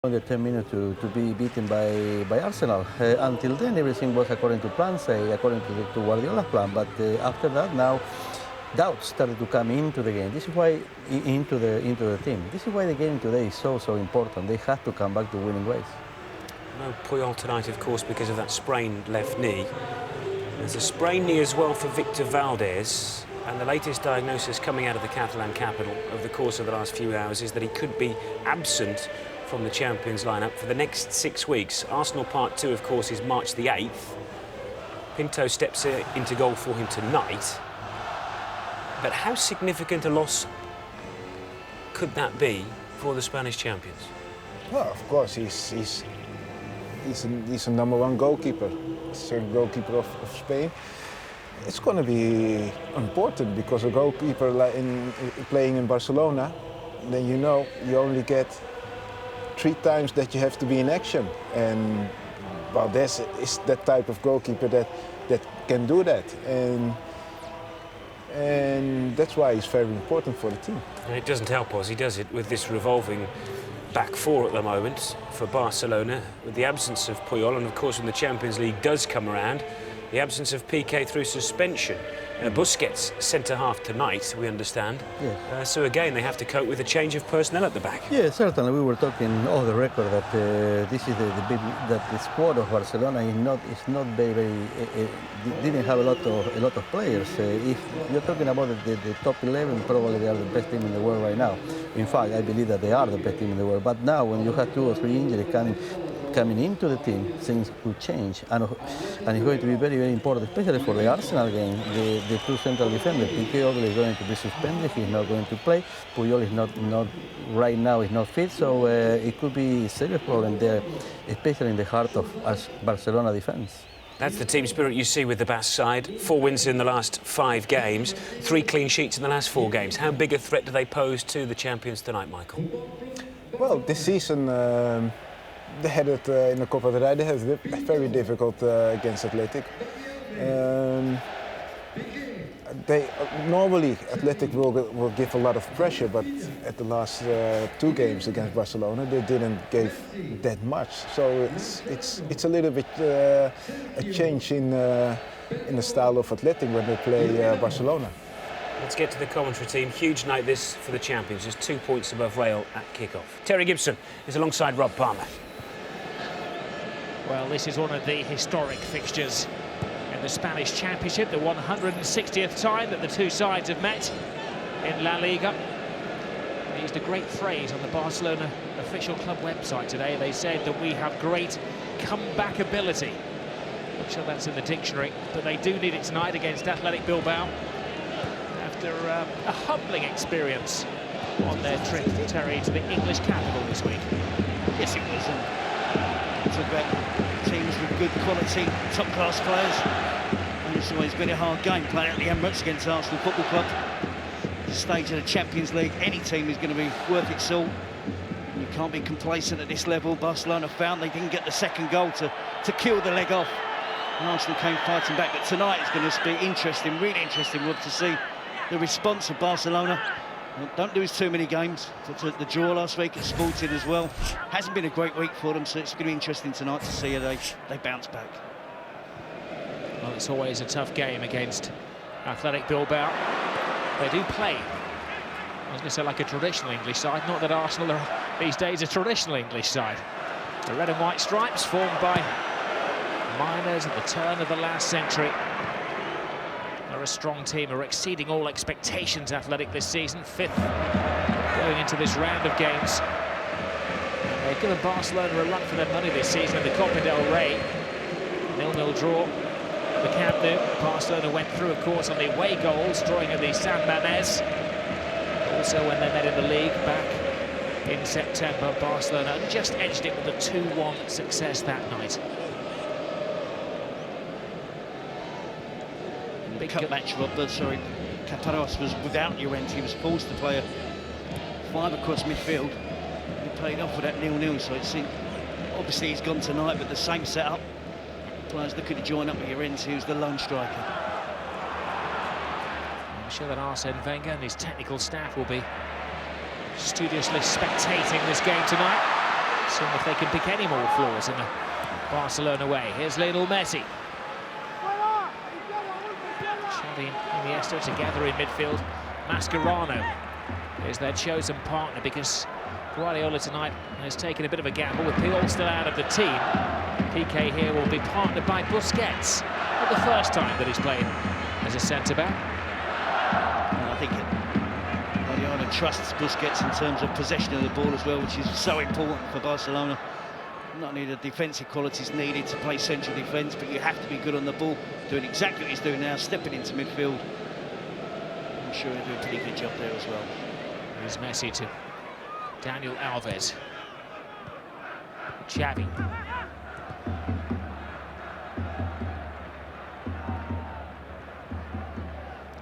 The 10 minutes to be beaten by Arsenal. Until then, everything was according to plan, say, according to Guardiola's plan. But after that, now doubts started to come into the game. This is why into the team. This is why the game today is so important. They have to come back to winning ways. No Puyol tonight, of course, because of that sprained left knee. There's a sprained knee as well for Victor Valdez. And the latest diagnosis coming out of the Catalan capital over the course of the last few hours is that he could be absent from the Champions lineup for the next 6 weeks. Arsenal Part 2, of course, is March the 8th. Pinto steps into goal for him tonight. But how significant a loss could that be for the Spanish champions? Well, of course, he's a number one goalkeeper. He's the goalkeeper of Spain. It's going to be important because a goalkeeper playing in Barcelona, then you know you only get 3 times that you have to be in action. And Valdez is that type of goalkeeper that can do that. And that's why he's very important for the team. And it doesn't help us, he does it with this revolving back four at the moment for Barcelona, with the absence of Puyol, and of course when the Champions League does come around, the absence of Piqué through suspension. Busquets centre-half tonight, we understand. Yes. So again, they have to cope with a change of personnel at the back. Yeah, certainly. We were talking off the record that this is that the squad of Barcelona is not very didn't have a lot of players. If you're talking about the top 11, probably they are the best team in the world right now. In fact, I believe that they are the best team in the world. But now, when you have 2 or 3 injuries coming into the team, things could change, and it's going to be very important, especially for the Arsenal game. The 2 central defenders, Piqué obviously is going to be suspended. He's not going to play. Puyol is not right now. Is not fit, so it could be a serious problem there, especially in the heart of Barcelona defense. That's the team spirit you see with the Basque side. 4 wins in the last 5 games, 3 clean sheets in the last 4 games. How big a threat do they pose to the champions tonight, Michael? Well, this season. They had it in the Copa del Rey. They had it very difficult against Athletic. Normally Athletic will give a lot of pressure, but at the last 2 games against Barcelona, they didn't give that much. So it's a little bit a change in the style of Athletic when they play Barcelona. Let's get to the commentary team. Huge night this for the champions. Just 2 points above Real at kick-off. Terry Gibson is alongside Rob Palmer. Well, this is one of the historic fixtures in the Spanish Championship, the 160th time that the 2 sides have met in La Liga. They used a great phrase on the Barcelona official club website today. They said that we have great comeback ability. I'm sure that's in the dictionary, but they do need it tonight against Athletic Bilbao after a humbling experience on their trip, Terry, to the English capital this week. Yes, it was. It's about teams with good quality, top-class players. And it's always been a hard game playing at the Emirates against Arsenal Football Club. The stage of the Champions League, any team is going to be worth its salt. You can't be complacent at this level. Barcelona found they didn't get the second goal to kill the leg off. And Arsenal came fighting back. But tonight is going to be interesting, really interesting, Rob, to see the response of Barcelona. Don't lose too many games. The draw last week at Sporting as well. Hasn't been a great week for them, so it's going to be interesting tonight to see how they bounce back. Well, it's always a tough game against Athletic Bilbao. They do play, I was going to say, like a traditional English side. Not that Arsenal are these days a traditional English side. The red and white stripes formed by miners at the turn of the last century. They're a strong team, are exceeding all expectations, Athletic, this season. 5th going into this round of games. They've given Barcelona a run for their money this season in the Copa del Rey. 0-0 draw. The Camp Nou. Barcelona went through, of course, on the away goals, drawing at the San Mamés. Also, when they met in the league back in September, Barcelona just edged it with a 2-1 success that night. Big cup match, Rob, sorry, Caparrós was without Llorente. He was forced to play a 5 across midfield. He played off with that 0-0, so it seemed, obviously he's gone tonight, but the same setup. Players looking to join up with Llorente, who's the lone striker. I'm sure that Arsene Wenger and his technical staff will be studiously spectating this game tonight. Seeing if they can pick any more flaws in the Barcelona way. Here's Lionel Messi. Xavi and Iniesta together in midfield. Mascherano is their chosen partner because Guardiola tonight has taken a bit of a gamble with Puyol still out of the team. PK here will be partnered by Busquets. Not the first time that he's played as a centre-back. I think Guardiola trusts Busquets in terms of possession of the ball as well, which is so important for Barcelona. Not only the defensive qualities needed to play central defence, but you have to be good on the ball, doing exactly what he's doing now, stepping into midfield. I'm sure he'll do a pretty good job there as well. Here's Messi to Daniel Alves. Xavi.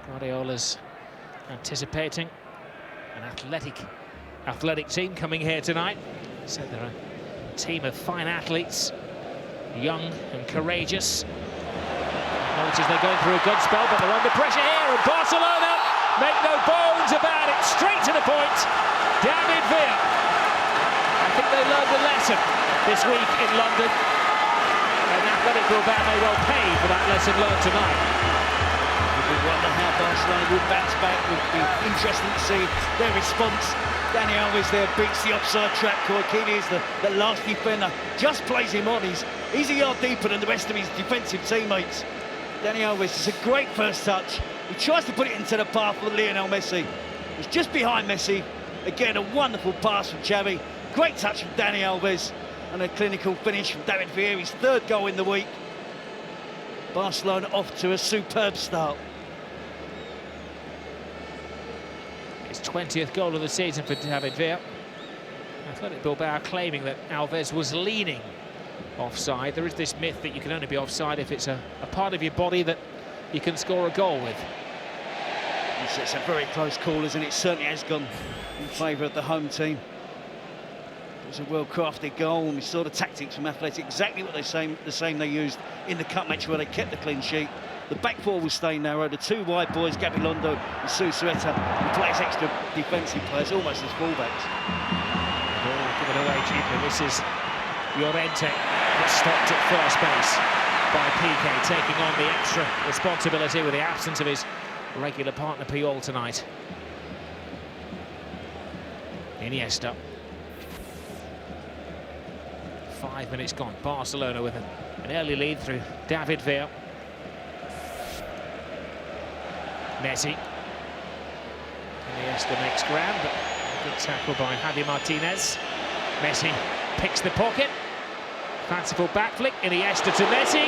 Guardiola's anticipating an athletic team coming here tonight. So they're a team of fine athletes, young and courageous. Notice they're going through a good spell, but they're under pressure here, and Barcelona make no bones about it. Straight to the point, David Villa. I think they learned a lesson this week in London, and Athletic Bilbao may well pay for that lesson learned tonight. We wonder how Barcelona will bounce back. It would be interesting to see their response. Dani Alves there beats the offside trap. Koikili is the last defender, just plays him on. He's a yard deeper than the rest of his defensive teammates. Dani Alves is a great first touch. He tries to put it into the path of Lionel Messi. He's just behind Messi. Again, a wonderful pass from Xavi. Great touch from Dani Alves. And a clinical finish from David Villa, his third goal in the week. Barcelona off to a superb start. His 20th goal of the season for David Villa. Athletic Bilbao claiming that Alves was leaning offside. There is this myth that you can only be offside if it's a part of your body that you can score a goal with. It's a very close call, isn't it? It certainly has gone in favour of the home team. It was a well-crafted goal, and we saw the tactics from Athletic, exactly what the same they used in the cup match where they kept the clean sheet. The back four will stay narrow. The two wide boys, Gabilondo and Susueta, who play as extra defensive players, almost as fullbacks. Give it away cheaply. This is Llorente, that's stopped at first base by PK, taking on the extra responsibility with the absence of his regular partner Puyol tonight. Iniesta. 5 minutes gone. Barcelona with an early lead through David Villa. Messi. Iniesta makes ground, but a good tackle by Javi Martinez. Messi picks the pocket. Fanciful back flick. Iniesta to Messi.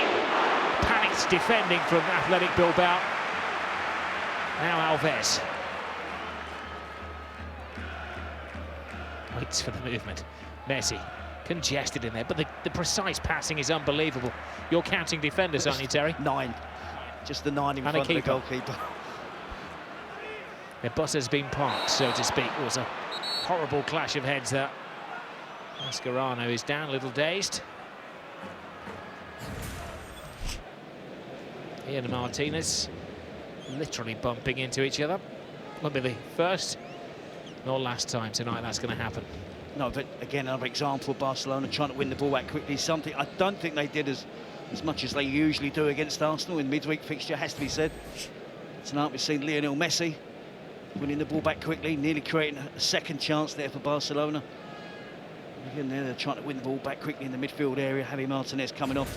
Panicked defending from Athletic Bilbao. Now Alves. Waits for the movement. Messi. Congested in there, but the precise passing is unbelievable. You're counting defenders, aren't you, Terry? 9. Just the 9 in front of the goalkeeper. The bus has been parked, so to speak. It was a horrible clash of heads there. Mascherano is down, a little dazed. Ian and Martinez literally bumping into each other. Won't be the first nor last time tonight that's going to happen. No, but again, another example of Barcelona trying to win the ball back quickly. Something I don't think they did as much as they usually do against Arsenal in midweek fixture, has to be said. Tonight we've seen Lionel Messi winning the ball back quickly, nearly creating a second chance there for Barcelona. Again, they're trying to win the ball back quickly in the midfield area. Javi Martinez coming off.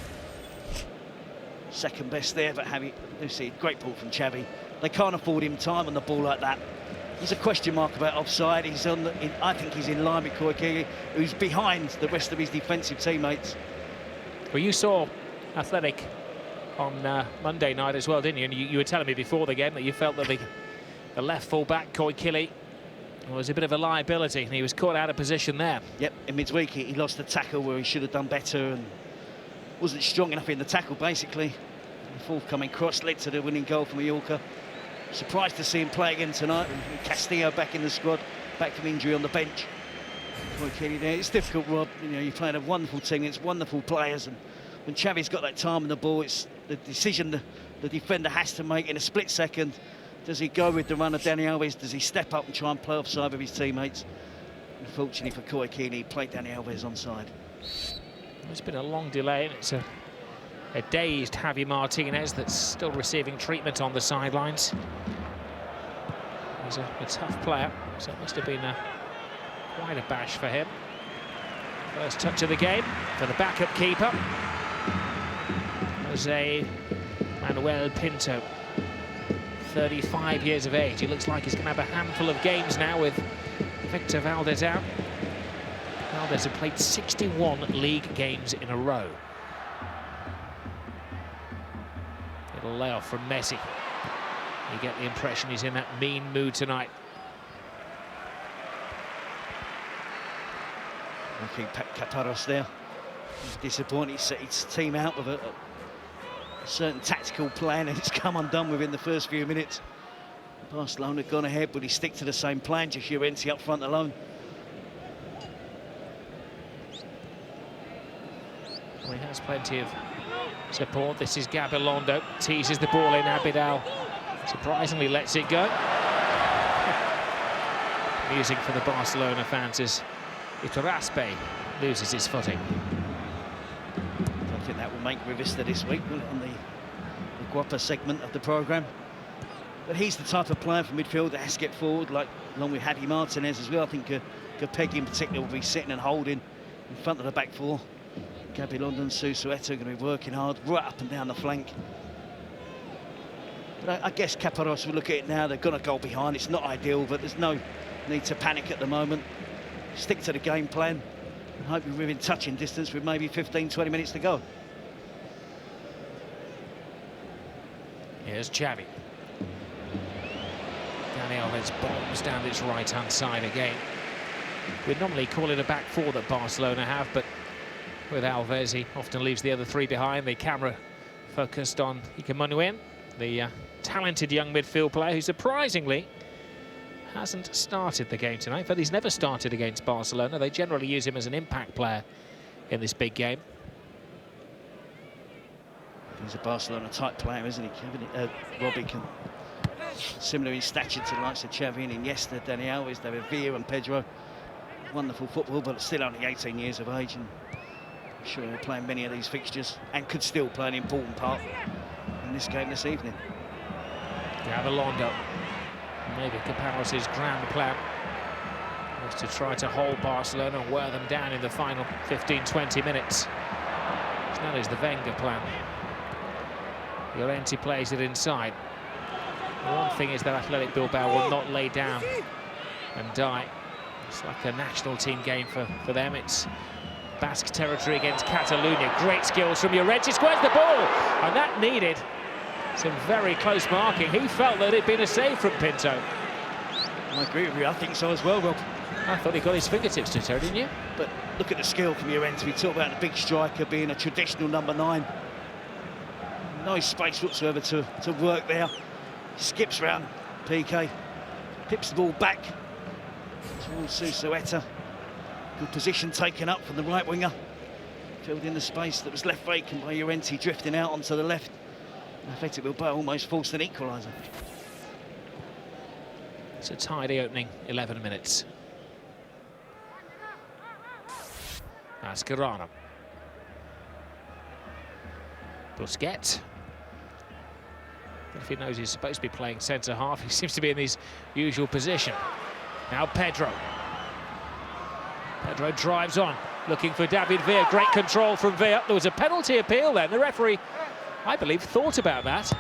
Second best there, but you see, great ball from Xavi. They can't afford him time on the ball like that. There's a question mark about offside. He's I think he's in line with Koikili, who's behind the rest of his defensive teammates. Well, you saw Athletic on Monday night as well, didn't you? And you were telling me before the game that you felt that the left full-back, Koikili, was a bit of a liability, and he was caught out of position there. Yep, in midweek he lost the tackle where he should have done better and wasn't strong enough in the tackle, basically. The forthcoming cross led to the winning goal for Mallorca. Surprised to see him play again tonight. Castillo back in the squad, back from injury on the bench. It's difficult, Rob. You know, you're playing a wonderful team, it's wonderful players, and when Xavi's got that time on the ball, it's the decision the defender has to make in a split second. Does he go with the run of Dani Alves? Does he step up and try and play offside with his teammates? Unfortunately for Koikini, he played Dani Alves onside. It's been a long delay, and it's a dazed Javi Martinez that's still receiving treatment on the sidelines. He's a tough player, so it must have been quite a bash for him. First touch of the game for the backup keeper, Jose Manuel Pinto, 35 years of age. He looks like he's going to have a handful of games now with Victor Valdez out. Valdez have played 61 league games in a row. Little layoff from Messi. You get the impression he's in that mean mood tonight. Looking Caparros there. He's disappointed. He set his team out with a certain tactical plan, and it's come undone within the first few minutes. Barcelona gone ahead, but he stick to the same plan. Just Llorente up front alone. Well, he has plenty of support. This is Gabilondo. Teases the ball in. Abidal surprisingly lets it go. Music for the Barcelona fans as Iturraspe loses his footing. I think that will make Revista this week, will it, on the Guapa segment of the programme. But he's the type of player for midfield that has to get forward, like along with Javi Martinez as well. I think Capegui in particular will be sitting and holding in front of the back four. Gabilondo and Susueta are going to be working hard right up and down the flank. But I guess Caparros will look at it now. They've got a goal behind. It's not ideal, but there's no need to panic at the moment. Stick to the game plan and hope you're within touching distance with maybe 15-20 minutes to go. Here's Xavi. Dani Alves bombs down its right-hand side again. We'd normally call it a back four that Barcelona have, but with Alves, he often leaves the other three behind. The camera focused on Iker Manuel, the talented young midfield player who surprisingly hasn't started the game tonight. But he's never started against Barcelona. They generally use him as an impact player in this big game. He's a Barcelona-type player, isn't he? Robbie can, similar in stature to the likes of Xavi and Iniesta, Dani Alves, David Villa and Pedro. Wonderful football, but still only 18 years of age, and I'm sure he'll play in many of these fixtures and could still play an important part in this game this evening. Gabilondo. Maybe Caparros' grand plan was to try to hold Barcelona and wear them down in the final 15-20 minutes. That is the Wenger plan. Llorente plays it inside. The one thing is that Athletic Bilbao will not lay down and die. It's like a national team game for them. It's Basque territory against Catalonia. Great skills from Llorente, squares the ball, and that needed some very close marking. He felt that it'd been a save from Pinto. I agree with you, I think so as well, Rob. I thought he got his fingertips to toe, didn't you? But look at the skill from Llorente. We talk about the big striker being a traditional number 9. No space whatsoever to work there. Skips round PK, tips the ball back towards Susueta. Good position taken up from the right winger. Filled in the space that was left vacant by Llorente, drifting out onto the left. Athletic Bilbao almost forced an equaliser. It's a tidy opening 11 minutes. Mascherano. Busquets. If he knows he's supposed to be playing centre-half, he seems to be in his usual position. Now Pedro. Pedro drives on, looking for David Villa. Great control from Villa. There was a penalty appeal then. The referee, I believe, thought about that.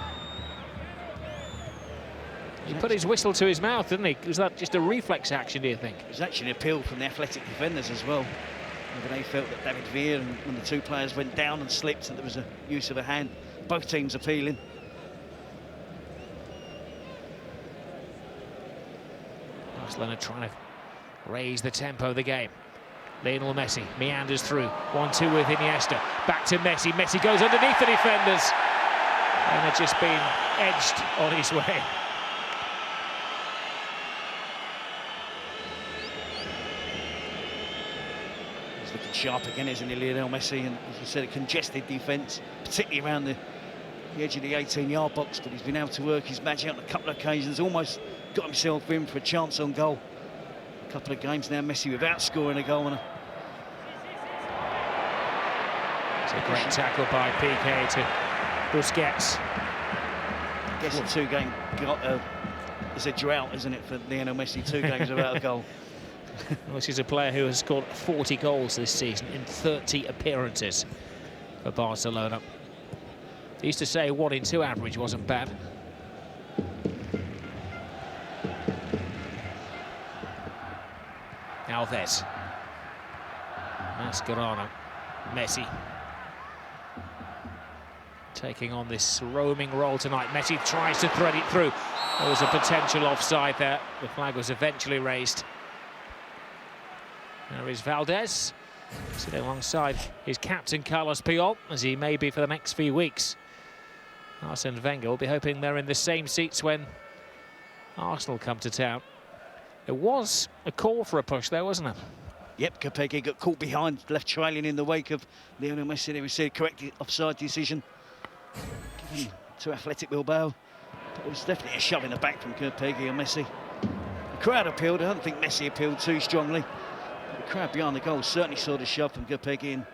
He put his whistle to his mouth, didn't he? Was that just a reflex action, do you think? It was actually an appeal from the Athletic defenders as well. But they felt that David Villa, and when the two players went down and slipped, and there was a use of a hand. Both teams appealing. Barcelona trying to raise the tempo of the game. Lionel Messi meanders through. 1-2 with Iniesta. Back to Messi. Messi goes underneath the defenders. And had just been edged on his way. He's looking sharp again, isn't he, Lionel Messi? And as you said, a congested defence, particularly around the edge of the 18-yard box, but he's been able to work his magic on a couple of occasions, almost got himself in for a chance on goal. A couple of games now, Messi without scoring a goal. It's a great tackle by Piqué to Busquets. I guess a two-game is a drought, isn't it, for Lionel Messi? 2 games without a goal. Well, this is a player who has scored 40 goals this season in 30 appearances for Barcelona. They used to say 1 in 2 average wasn't bad. Alves. Mascherano. Messi. Taking on this roaming role tonight. Messi tries to thread it through. There was a potential offside there. The flag was eventually raised. There is Valdez, sitting alongside his captain Carlos Puyol, as he may be for the next few weeks. Arsene Wenger will be hoping they're in the same seats when Arsenal come to town. There was a call for a push there, wasn't there? Yep, Capeke got caught behind, left trailing in the wake of Lionel Messi. They received correct offside decision to Athletic Bilbao. But it was definitely a shove in the back from Capeke and Messi. The crowd appealed. I don't think Messi appealed too strongly. The crowd behind the goal certainly saw the shove from Capeke and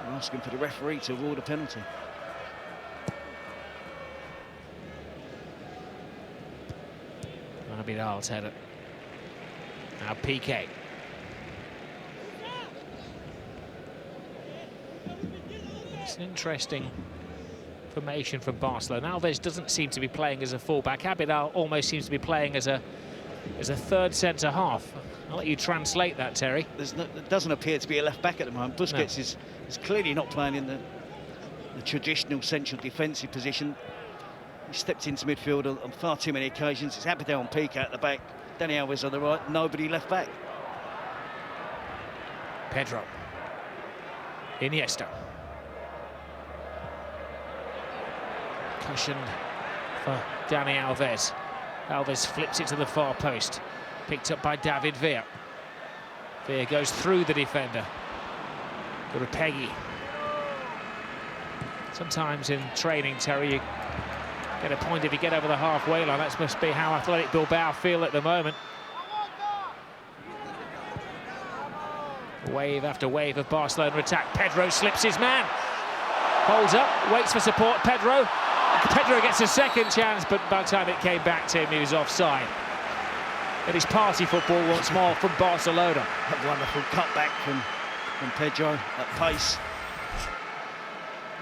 were asking for the referee to award a penalty. Abidal's header. Now Piqué. It's an interesting formation from Barcelona. Alves doesn't seem to be playing as a fullback. Abidal almost seems to be playing as a third centre half. I'll let you translate that, Terry. There doesn't appear to be a left back at the moment. Busquets is clearly not playing in the traditional central defensive position. He stepped into midfield on far too many occasions. It's Abidal and Piqué at the back, Dani Alves on the right, nobody left back. Pedro. Iniesta. Cushioned for Dani Alves. Alves flips it to the far post. Picked up by David Villa. Villa goes through the defender. Urepegi. Sometimes in training, Terry, you get a point if you get over the halfway line. That must be how Athletic Bilbao feel at the moment. Wave after wave of Barcelona attack. Pedro slips his man. Holds up, waits for support. Pedro gets a second chance, but by the time it came back to him, he was offside. It is party football once more from Barcelona. A wonderful cutback from Pedro at pace.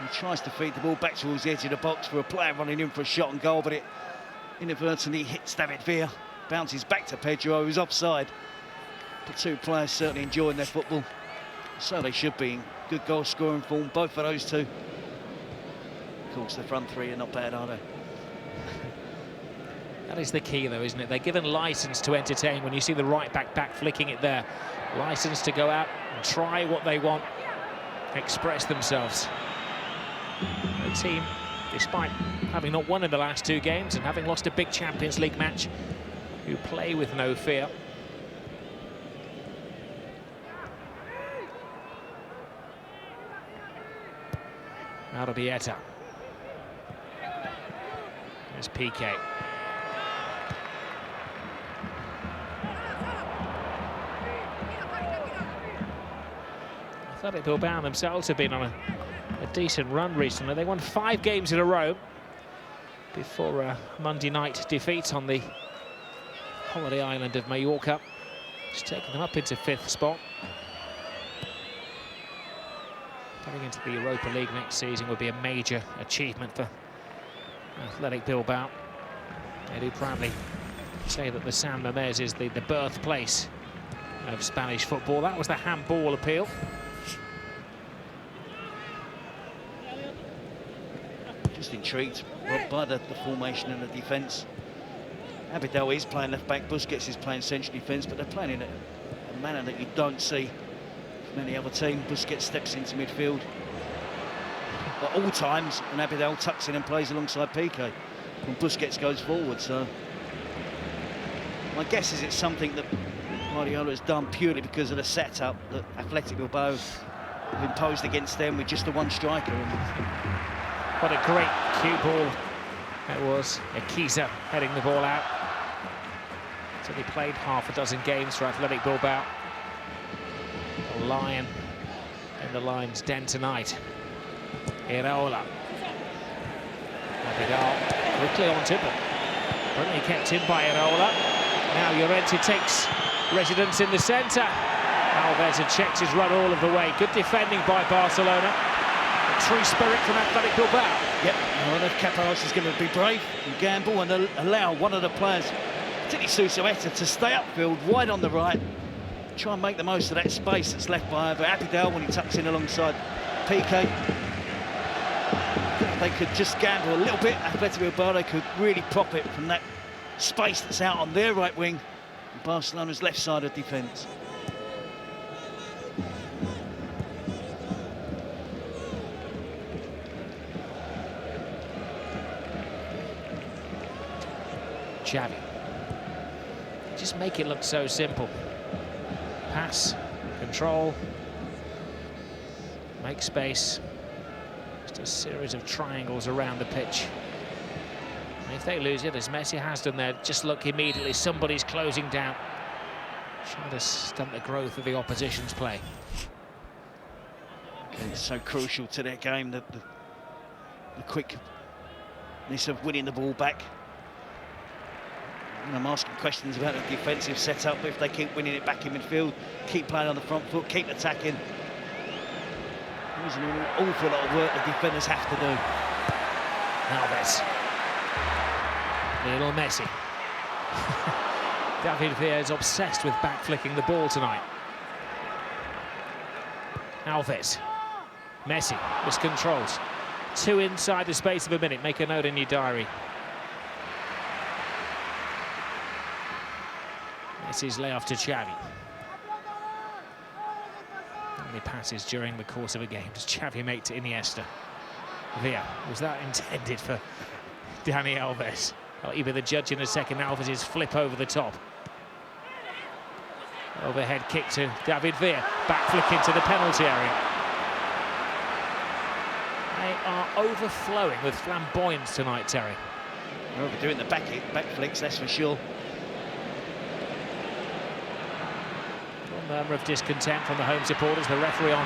He tries to feed the ball back towards the edge of the box for a player running in for a shot and goal, but it inadvertently hits David Villa. Bounces back to Pedro, who's offside. The two players certainly enjoying their football. So they should be in good goal scoring form, both of those two. Of course, the front three are not bad, are they? That is the key, though, isn't it? They're given licence to entertain. When you see the right back flicking it there, licence to go out and try what they want, express themselves. The team, despite having not won in the last 2 games and having lost a big Champions League match, who play with no fear. Arabieta. There's Piqué. Athletic Bilbao themselves have been on a decent run recently. They won 5 games in a row before a Monday night defeat on the holiday island of Mallorca. It's taken them up into 5th spot. Getting into the Europa League next season would be a major achievement for Athletic Bilbao. They do proudly say that the San Mamés is the birthplace of Spanish football. That was the handball appeal. Just intrigued by the formation and the defence. Abidal is playing left back, Busquets is playing central defence, but they're playing in a manner that you don't see from any other team. Busquets steps into midfield at all times, and Abidal tucks in and plays alongside Piqué when Busquets goes forward. So my guess is it's something that Guardiola has done purely because of the setup that Athletic Bilbao have imposed against them with just the one striker. What a great cue ball that was. Akiza heading the ball out only played half a dozen games for Athletic Bilbao. A lion in the lion's den tonight. Iraola. Vidal quickly onto it, but brilliantly kept in by Iraola. Now Llorente takes residence in the centre. Alves had checked his run all of the way. Good defending by Barcelona. A true spirit from Athletic Bilbao. Yep, well, if Caparrós is going to be brave and gamble and allow one of the players, particularly Susueta, to stay upfield, wide on the right, try and make the most of that space that's left by either Abidal when he tucks in alongside Piqué. If they could just gamble a little bit, Athletic Bilbao, they could really profit from that space that's out on their right wing and Barcelona's left side of defence. Xavi. Just make it look so simple. Pass, control, make space. Just a series of triangles around the pitch. And if they lose it, as Messi has done there, just look immediately, somebody's closing down. Trying to stunt the growth of the opposition's play. It's so crucial to their game, the quickness of winning the ball back. And I'm asking questions about the defensive setup, but if they keep winning it back in midfield, keep playing on the front foot, keep attacking, there's an awful lot of work the defenders have to do. Alves. Little Messi. David Villa is obsessed with back-flicking the ball tonight. Alves. Messi miscontrols. 2 inside the space of a minute. Make a note in your diary. Messi's layoff to Xavi. How many passes during the course of a game does Xavi make to Iniesta? Villa, was that intended for Dani Alves? I'll be the judge in a second. Alves' flip over the top. Overhead kick to David Villa. Back flick into the penalty area. They are overflowing with flamboyance tonight, Terry. Well, we're doing the back flicks, that's for sure. Murmur of discontent from the home supporters. The referee on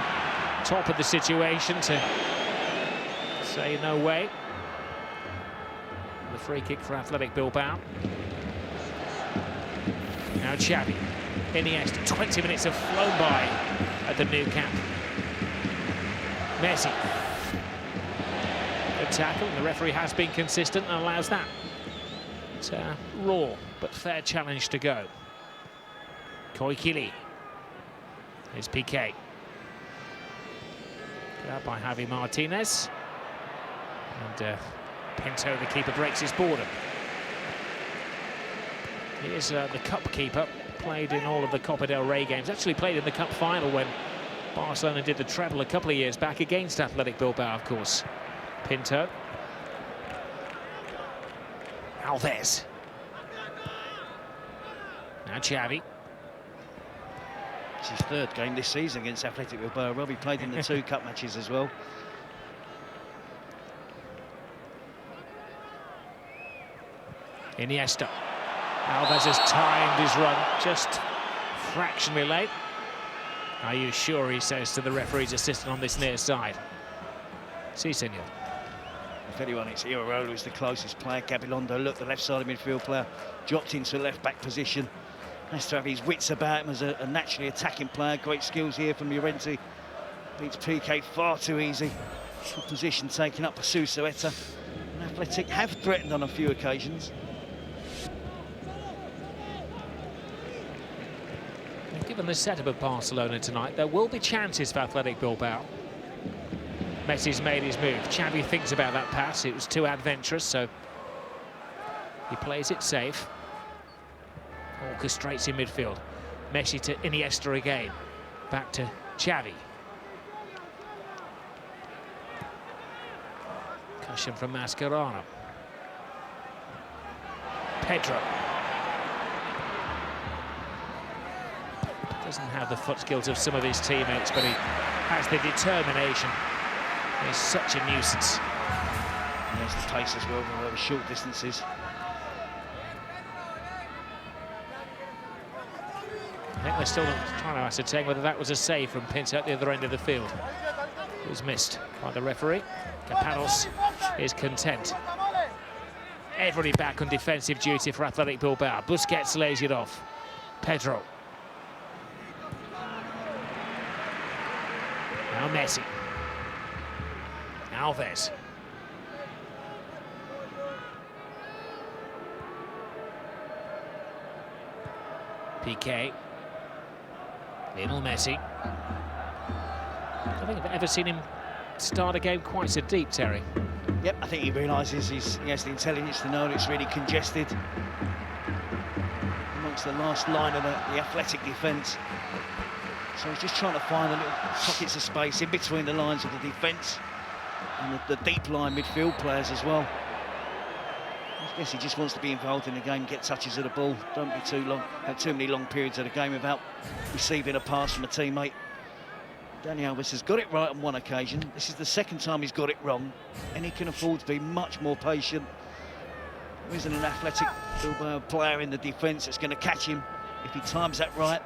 top of the situation to say no way. The free kick for Athletic Bilbao. Now Xavi. Iniesta. 20 minutes have flown by at the new camp. Messi. Good tackle. The referee has been consistent and allows that. It's a raw but fair challenge to go. Koikili. Here's Piqué. Good out by Javi Martinez. And Pinto, the keeper, breaks his boredom. Here's the cup keeper. Played in all of the Copa del Rey games. Actually played in the cup final when Barcelona did the treble a couple of years back against Athletic Bilbao, of course. Pinto. Alves. Now Xavi. It's his 3rd game this season against Athletic Bilbao. Robbie played in the 2 cup matches as well. Iniesta. Alves has timed his run just fractionally late. Are you sure, he says to the referee's assistant on this near side. Si, senor. If anyone, it's Iraola who's the closest player. Gabilondo, look, the left side of midfield player, dropped into left-back position. Has to have his wits about him as a naturally attacking player. Great skills here from Llorente. Beats Piqué far too easy. Good position taken up by Susueta. And Athletic have threatened on a few occasions. Given the setup of Barcelona tonight, there will be chances for Athletic Bilbao. Messi's made his move. Xavi thinks about that pass. It was too adventurous, so he plays it safe. Orchestrates in midfield. Messi to Iniesta again. Back to Xavi. Cushion from Mascherano. Pedro. Doesn't have the foot skills of some of his teammates, but he has the determination. He's such a nuisance. And there's the pace as well, over short distances. They're still trying to ascertain whether that was a save from Pinto at the other end of the field. It was missed by the referee. Capanos is content. Everybody back on defensive duty for Athletic Bilbao. Busquets lays it off. Pedro. Now Messi. Alves. Piqué. Lionel Messi. I don't think I've ever seen him start a game quite so deep, Terry. Yep, I think he realises he has the intelligence to know that it's really congested amongst the last line of the Athletic defence. So he's just trying to find the little pockets of space in between the lines of the defence and the deep line midfield players as well. I guess he just wants to be involved in the game, get touches of the ball, don't be too long, have too many long periods of the game without receiving a pass from a teammate. Dani Alves has got it right on one occasion. This is the second time he's got it wrong, and he can afford to be much more patient. There isn't an Athletic Bilbao player in the defence that's going to catch him if he times that right.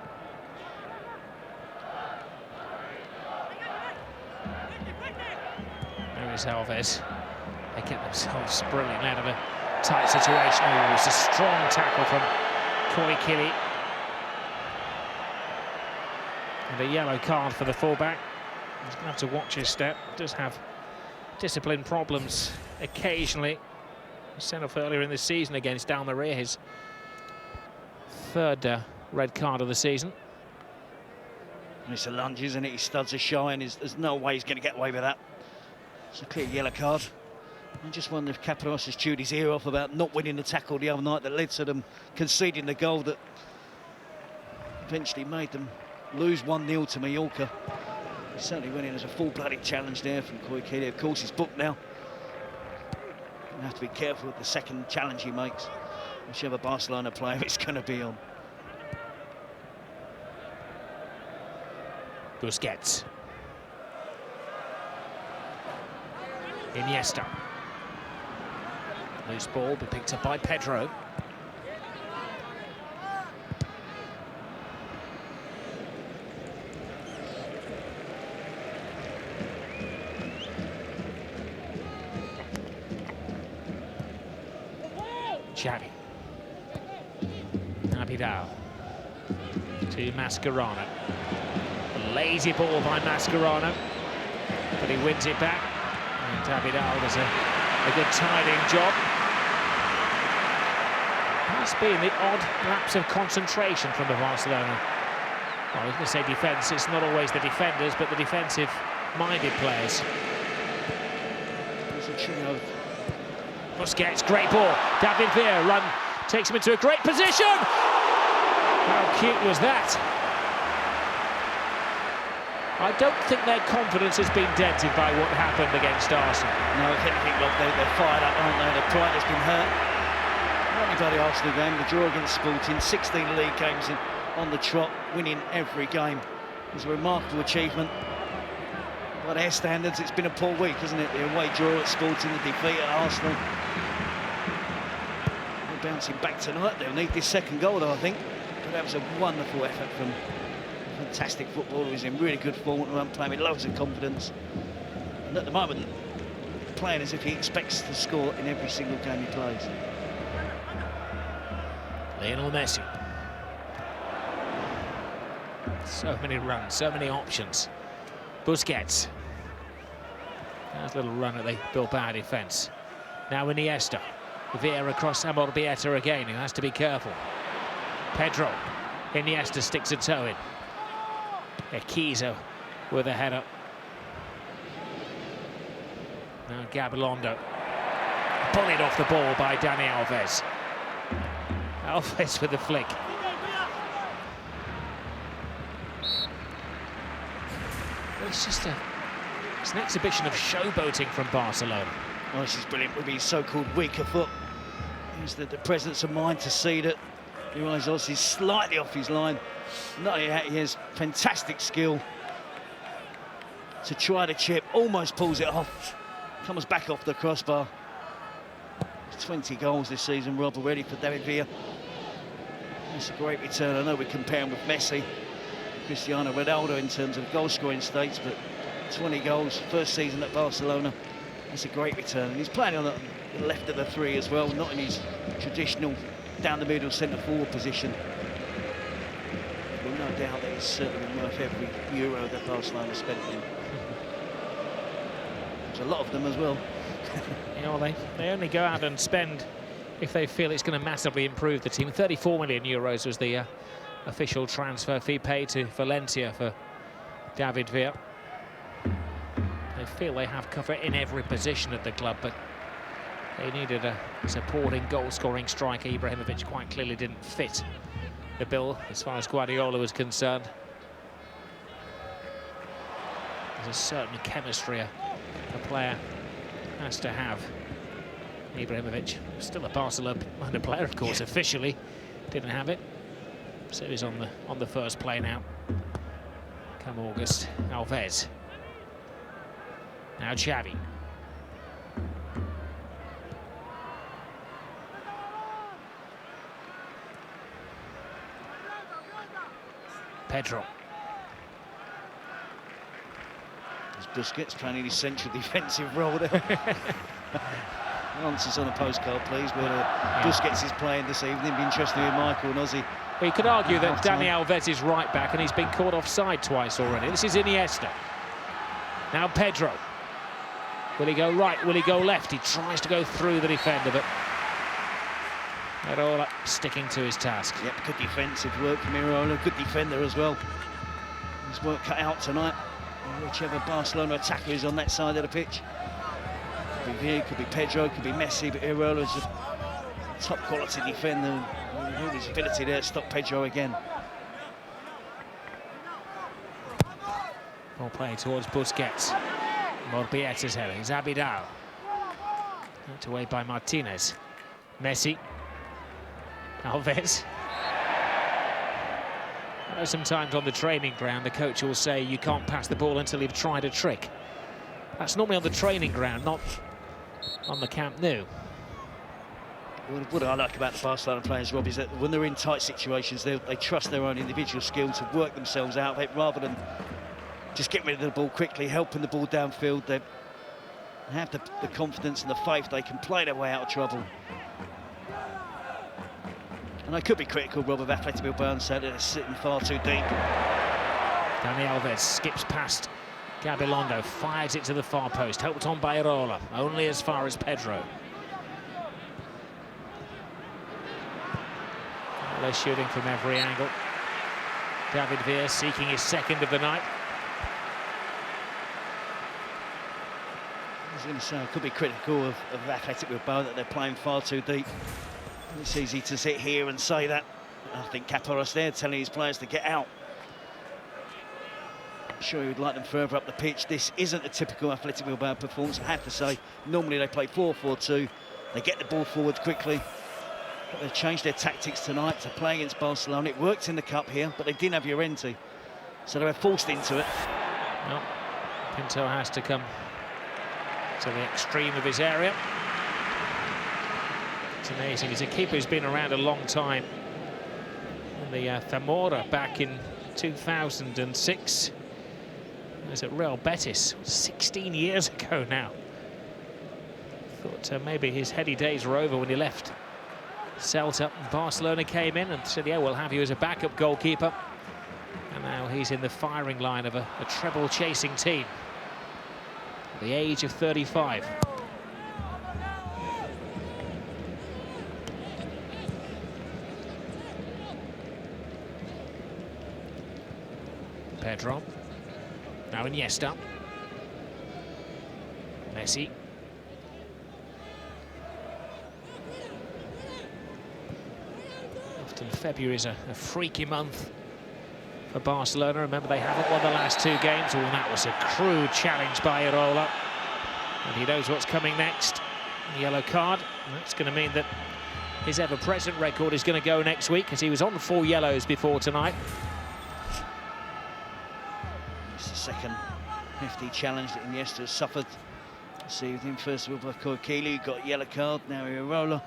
There is Alves. They get themselves brilliant out of a tight situation. Oh, it's a strong tackle from Koi Kili. And a yellow card for the fullback. He's going to have to watch his step. Does have discipline problems occasionally. He sent off earlier in the season against Down the Rear, his third red card of the season. And it's a lunge, isn't it? His studs are showing. There's no way he's going to get away with that. It's a clear yellow card. I just wonder if Capanos has chewed his ear off about not winning the tackle the other night that led to them conceding the goal that eventually made them lose 1-0 to Mallorca. He certainly went in as a full-blooded challenge there from Koi Kili. Of course, he's booked now. Gonna have to be careful with the second challenge he makes. Whichever Barcelona player it's going to be on. Busquets. Iniesta. Loose ball, but picked up by Pedro. Xavi. Abidal. To Mascherano. A lazy ball by Mascherano, but he wins it back. And Abidal does a good tiding job. It's been the odd lapse of concentration from the Barcelona. Well, I was going to say defence, it's not always the defenders, but the defensive-minded players. Busquets, great ball. David Villa takes him into a great position. How cute was that? I don't think their confidence has been dented by what happened against Arsenal. No, if anything, look, they're fired up, aren't they? Their pride has been hurt. Not only by the Arsenal game, the draw against Sporting, 16 league games on the trot, winning every game. It was a remarkable achievement. By their standards, it's been a poor week, hasn't it? The away draw at Sporting, the defeat at Arsenal. They're bouncing back tonight. They'll need this second goal, though, I think. But that was a wonderful effort from a fantastic footballer who's in really good form and playing with loads of confidence. And at the moment, playing as if he expects to score in every single game he plays. Lionel Messi. So many runs, so many options. Busquets. Nice little run at the Bilbao defence. Now Iniesta. Vieira across Amorbieta again, who has to be careful. Pedro. Iniesta sticks a toe in. Ekiza with a header. Now Gabilondo. Bullied off the ball by Dani Alves. Alves with the flick. It's an exhibition of showboating from Barcelona. Oh, this is brilliant with his so-called weaker foot. He's the presence of mind to see that Luis is slightly off his line. Not only that, he has fantastic skill to try to chip, almost pulls it off, comes back off the crossbar. 20 goals this season, Rob, already for David Villa. It's a great return. I know we compare him with Messi. Cristiano Ronaldo in terms of goal-scoring stakes, but 20 goals, first season at Barcelona. That's a great return. And he's playing on the left of the three as well, not in his traditional down-the-middle centre-forward position. Well, no doubt that he's certainly worth every euro that Barcelona spent on him. There's a lot of them as well. You know, they only go out and spend if they feel it's going to massively improve the team. 34 million euros was the official transfer fee paid to Valencia for David Villa. They feel they have cover in every position at the club, but they needed a supporting goal-scoring striker. Ibrahimovic quite clearly didn't fit the bill as far as Guardiola was concerned. There's a certain chemistry a player has to have. Ibrahimovic, still a Barcelona player, of course, officially didn't have it. So he's on the first play now. Come August, Alves. Now Xavi. Pedro. There's Busquets playing his central defensive role there. Answers on a postcard, please, where Busquets is playing this evening. Be interested in Michael and Ozzy. Well, you could argue that Dani Alves is right back and he's been caught offside twice already. This is Iniesta. Now Pedro. Will he go right? Will he go left? He tries to go through the defender, but Irola sticking to his task. Yep, good defensive work from Irola. Good defender as well. His work cut out tonight. Whichever Barcelona attacker is on that side of the pitch. Could be Villa, could be Pedro, could be Messi, but Irola's a top quality defender. With his ability there to stop Pedro again. Ball play towards Busquets. Morbieta's header. It's Abidal. Knocked away by Martinez. Messi. Alves. I know sometimes on the training ground the coach will say you can't pass the ball until you've tried a trick. That's normally on the training ground, not on the Camp Nou. What I like about the Barcelona players, Rob, is that when they're in tight situations, they trust their own individual skill to work themselves out of it rather than just get rid of the ball quickly, helping the ball downfield. They have the confidence and the faith they can play their way out of trouble. And I could be critical, Rob, of Athletic Bilbao and say that they're sitting far too deep. Dani Alves skips past Gabilondo, fires it to the far post, helped on by Irola, only as far as Pedro. They're shooting from every angle. David Villa seeking his second of the night. I was going to say, I could be critical of Athletic Bilbao that they're playing far too deep. It's easy to sit here and say that. I think Caparrós there telling his players to get out. I'm sure he would like them further up the pitch. This isn't a typical Athletic Bilbao performance, I have to say. Normally they play 4-4-2. They get the ball forward quickly. But they've changed their tactics tonight to play against Barcelona. It worked in the Cup here, but they didn't have Llorente. So they were forced into it. Well, Pinto has to come to the extreme of his area. It's amazing. He's a keeper who's been around a long time. In the Zamora back in 2006. He was at Real Betis 16 years ago now. Thought maybe his heady days were over when he left Celta. Barcelona came in and said, yeah, we'll have you as a backup goalkeeper. And now he's in the firing line of a treble chasing team at the age of 35. Pedro. Now Iniesta. Messi. Often February is a freaky month for Barcelona. Remember, they haven't won the last two games. Oh, that was a crude challenge by Irola. And he knows what's coming next. Yellow card. That's going to mean that his ever-present record is going to go next week, because he was on 4 yellows before tonight. It's the second hefty challenge that Iniesta has suffered this evening. First of all by Koikili, who got a yellow card. Now Irola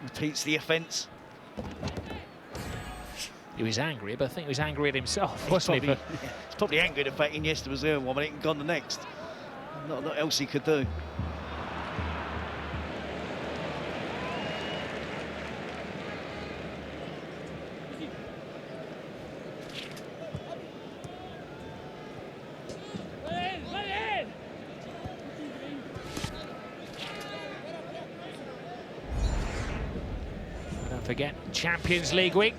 repeats the offence. he was angry, but I think he was angry at himself, He's wasn't probably, he? he's probably angry at the fact Iniesta was there one minute and gone the next. Not a lot else he could do. Don't forget, Champions League week.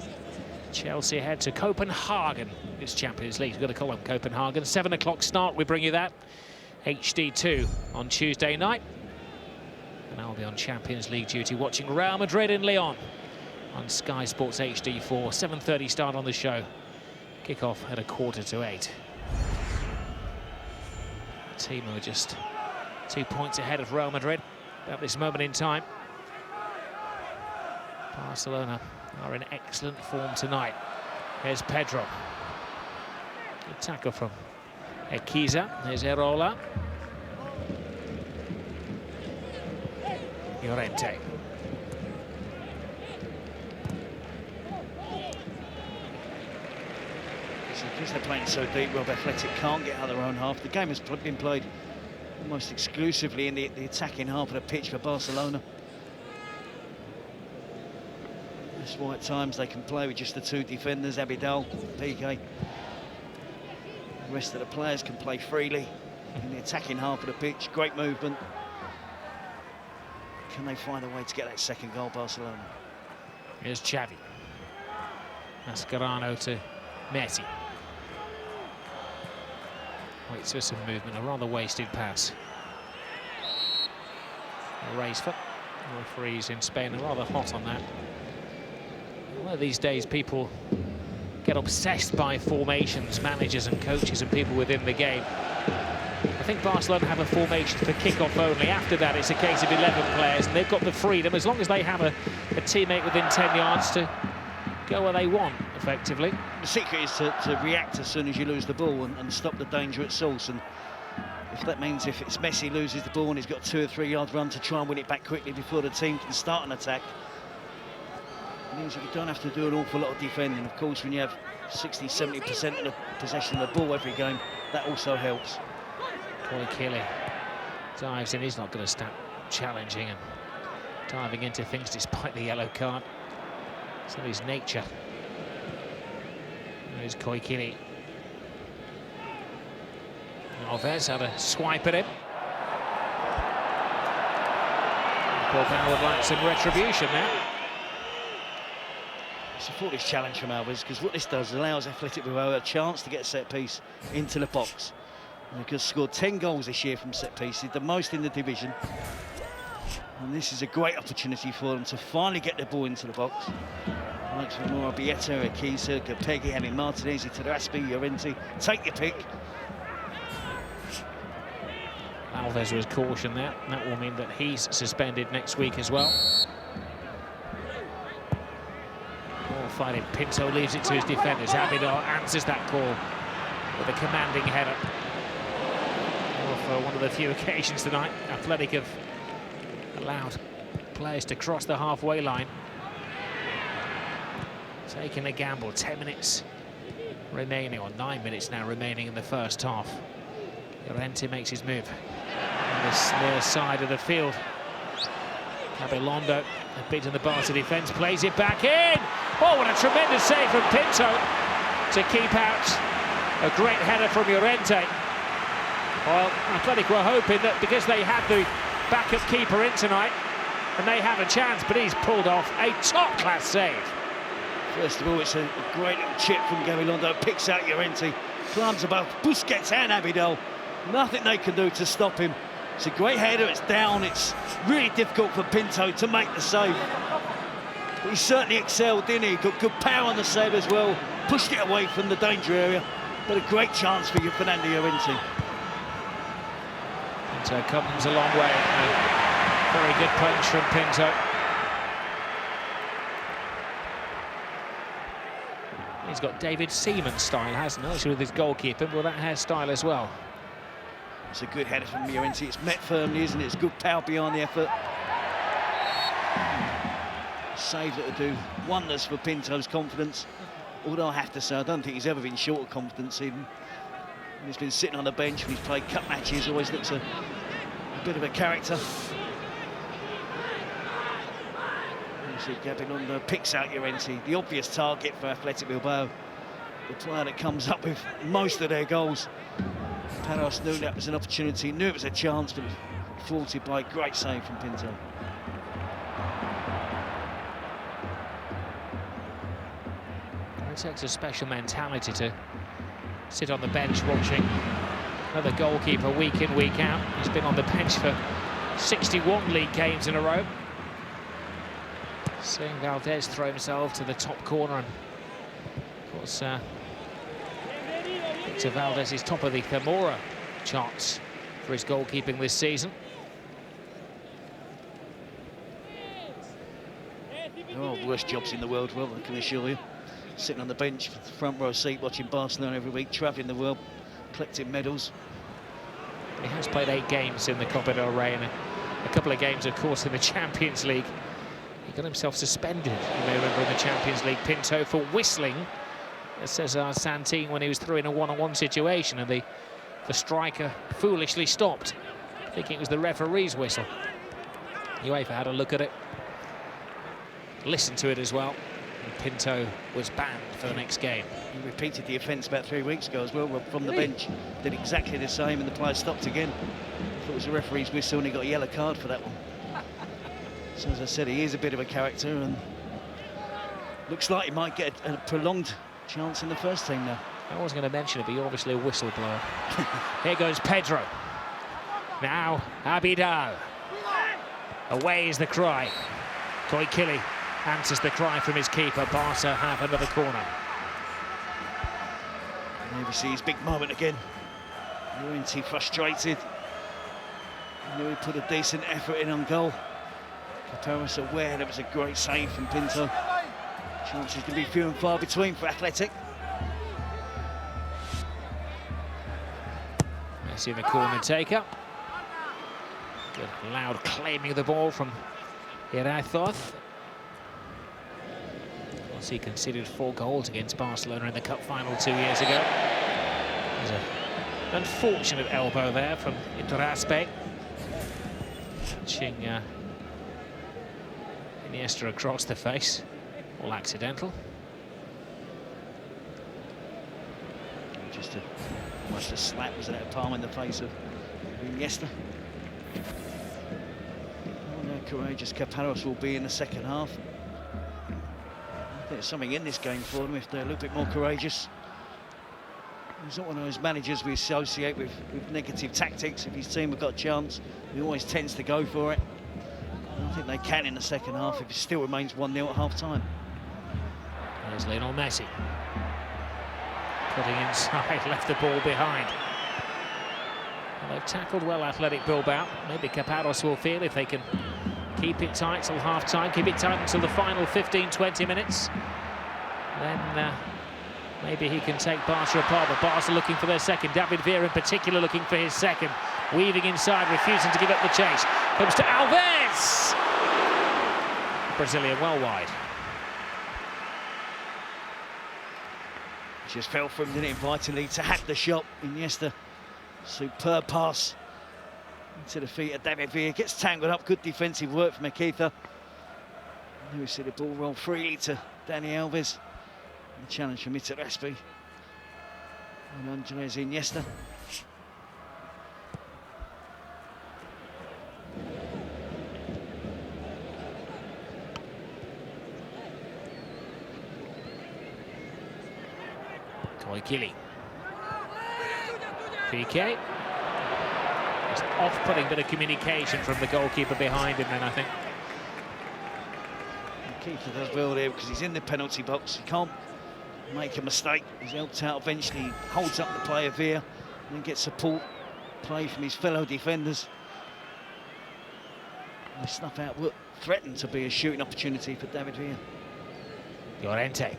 Chelsea head to Copenhagen. It's Champions League, we've got to call them Copenhagen. 7 o'clock start, we bring you that. HD2 on Tuesday night. And I'll be on Champions League duty watching Real Madrid in Lyon on Sky Sports HD4. 7:30 start on the show. Kick-off at 7:45. The team are just 2 points ahead of Real Madrid at this moment in time. Barcelona are in excellent form tonight. Here's Pedro. Good tackle from Ekiza. Here's Erola. Llorente. Because they're playing so deep, Rob Athletic can't get out of their own half. The game has been played almost exclusively in the attacking half of the pitch for Barcelona. That's why at times they can play with just the 2 defenders, Abidal, Piqué. The rest of the players can play freely in the attacking half of the pitch. Great movement. Can they find a way to get that second goal, Barcelona? Here's Xavi. Mascherano to Messi. Waits for some movement, a rather wasted pass. A race foot. The referees in Spain are rather hot on that. One of these days, people get obsessed by formations, managers and coaches and people within the game. I think Barcelona have a formation for kick-off only. After that, it's a case of 11 players, and they've got the freedom, as long as they have a teammate within 10 yards, to go where they want, effectively. The secret is to react as soon as you lose the ball and stop the danger at source. And if that means if it's Messi loses the ball and he's got a 2 or 3 yard run to try and win it back quickly before the team can start an attack, it means that you don't have to do an awful lot of defending. Of course, when you have 60–70% of the possession of the ball every game, that also helps. Koikili dives in. He's not going to stop challenging and diving into things despite the yellow card. It's in his nature. There's Koikili. Alves had a swipe at him. Bilbao would like some retribution there. It's a foolish challenge from Alves, because what this does allows Athletic Bilbao a chance to get a set piece into the box. Because scored 10 goals this year from set pieces, the most in the division. And this is a great opportunity for them to finally get the ball into the box. Like Mora, Bieta, Ekiza, Gapegi, Javi Martinez, Terraspi, Llorente, take your pick. Alves was cautioned there. That will mean that he's suspended next week as well. Ball fighting. Pinto leaves it to his defenders. Abidal answers that call with a commanding header. For one of the few occasions tonight, Athletic have allowed players to cross the halfway line. Taking a gamble. 10 minutes remaining, or 9 minutes now remaining in the first half. Llorente makes his move on this near side of the field. Gabilondo, beaten the Barca defence, plays it back in. Oh, what a tremendous save from Pinto to keep out a great header from Llorente. Well, Athletic were hoping that because they had the backup keeper in tonight, and they have a chance, but he's pulled off a top-class save. First of all, it's a great little chip from Gabilondo, picks out Llorente, climbs above Busquets and Abidal. Nothing they can do to stop him. It's a great header, it's down, it's really difficult for Pinto to make the save. But he certainly excelled, didn't he? Got good power on the save as well, pushed it away from the danger area, but a great chance for Fernando Llorente. Pinto comes a long way. A very good punch from Pinto. He's got David Seaman style, hasn't he? Actually with his goalkeeper, but that hairstyle as well. It's a good header from Llorente. It's met firmly, isn't it? It's good power behind the effort. Save that will do wonders for Pinto's confidence. Although I have to say, I don't think he's ever been short of confidence even. When he's been sitting on the bench, when he's played cup matches, always looks a bit of a character. You see Gabilondo picks out Llorente, the obvious target for Athletic Bilbao. The player that comes up with most of their goals. Paros knew that was an opportunity, knew it was a chance, but it was thwarted by a great save from Pinto. It takes a special mentality to sit on the bench watching another goalkeeper week in, week out. He's been on the bench for 61 league games in a row. Seeing Valdez throw himself to the top corner, and of course Victor Valdez is top of the Zamora charts for his goalkeeping this season. There are worse jobs in the world, well, I can assure you. Sitting on the bench, front row seat, watching Barcelona every week, travelling the world, collecting medals. He has played 8 games in the Copa del Rey and a couple of games, of course, in the Champions League. He got himself suspended, you may remember, in the Champions League, Pinto, for whistling at Cesar Santin when he was through in a one-on-one situation, and the striker foolishly stopped, thinking it was the referee's whistle. UEFA had a look at it, listened to it as well, and Pinto was banned for the next game. He repeated the offence about 3 weeks ago as well, from the bench. Did exactly the same, and the player stopped again. Thought it was a referee's whistle, and he got a yellow card for that one. So, as I said, he is a bit of a character, and looks like he might get a prolonged chance in the first team now. I was going to mention it, but you're obviously a whistleblower. Here goes Pedro. Now, Abidal. Away is the cry. Koikili answers the cry from his keeper. Barca have another corner. And here we see his big moment again. Llorente frustrated. He knew he put a decent effort in on goal. Pateras aware that was a great save from Pinto. Chances to be few and far between for Athletic. Messi in the corner take-up. Good loud claiming of the ball from Irazzoz. Once he conceded 4 goals against Barcelona in the cup final 2 years ago. There's an unfortunate elbow there from Iturraspe. Touching Iniesta across the face. All accidental. Just almost a slap, wasn't it? A palm in the face of Iniesta. Oh, no, courageous Caparros will be in the second half. I think there's something in this game for them if they're a little bit more courageous. He's not one of those managers we associate with negative tactics. If his team have got a chance, he always tends to go for it. I think they can in the second half if it still remains 1-0 at half-time. There's Lionel Messi. Putting inside, left the ball behind. Well, they've tackled well, Athletic Bilbao. Maybe Caparros will feel if they can keep it tight till half-time, keep it tight until the final 15-20 minutes. Then maybe he can take Barca apart, but Barca looking for their second. David Villa in particular looking for his second. Weaving inside, refusing to give up the chase. Comes to Alves! Brazilian well wide. Just fell for him, didn't it, invitingly to hack the shot. Iniesta, superb pass into the feet of David Villa. Gets tangled up, good defensive work from Akita. And we see the ball roll freely to Dani Alves. The challenge from Iturraspe. And Andres Iniesta. Koikili. PK. Just off-putting bit of communication from the goalkeeper behind him then, I think. The keeper does well there because he's in the penalty box. He can't make a mistake. He's helped out eventually. He holds up the play of Villa and then gets support play from his fellow defenders. And they snuff out what threatened to be a shooting opportunity for David Villa. Llorente.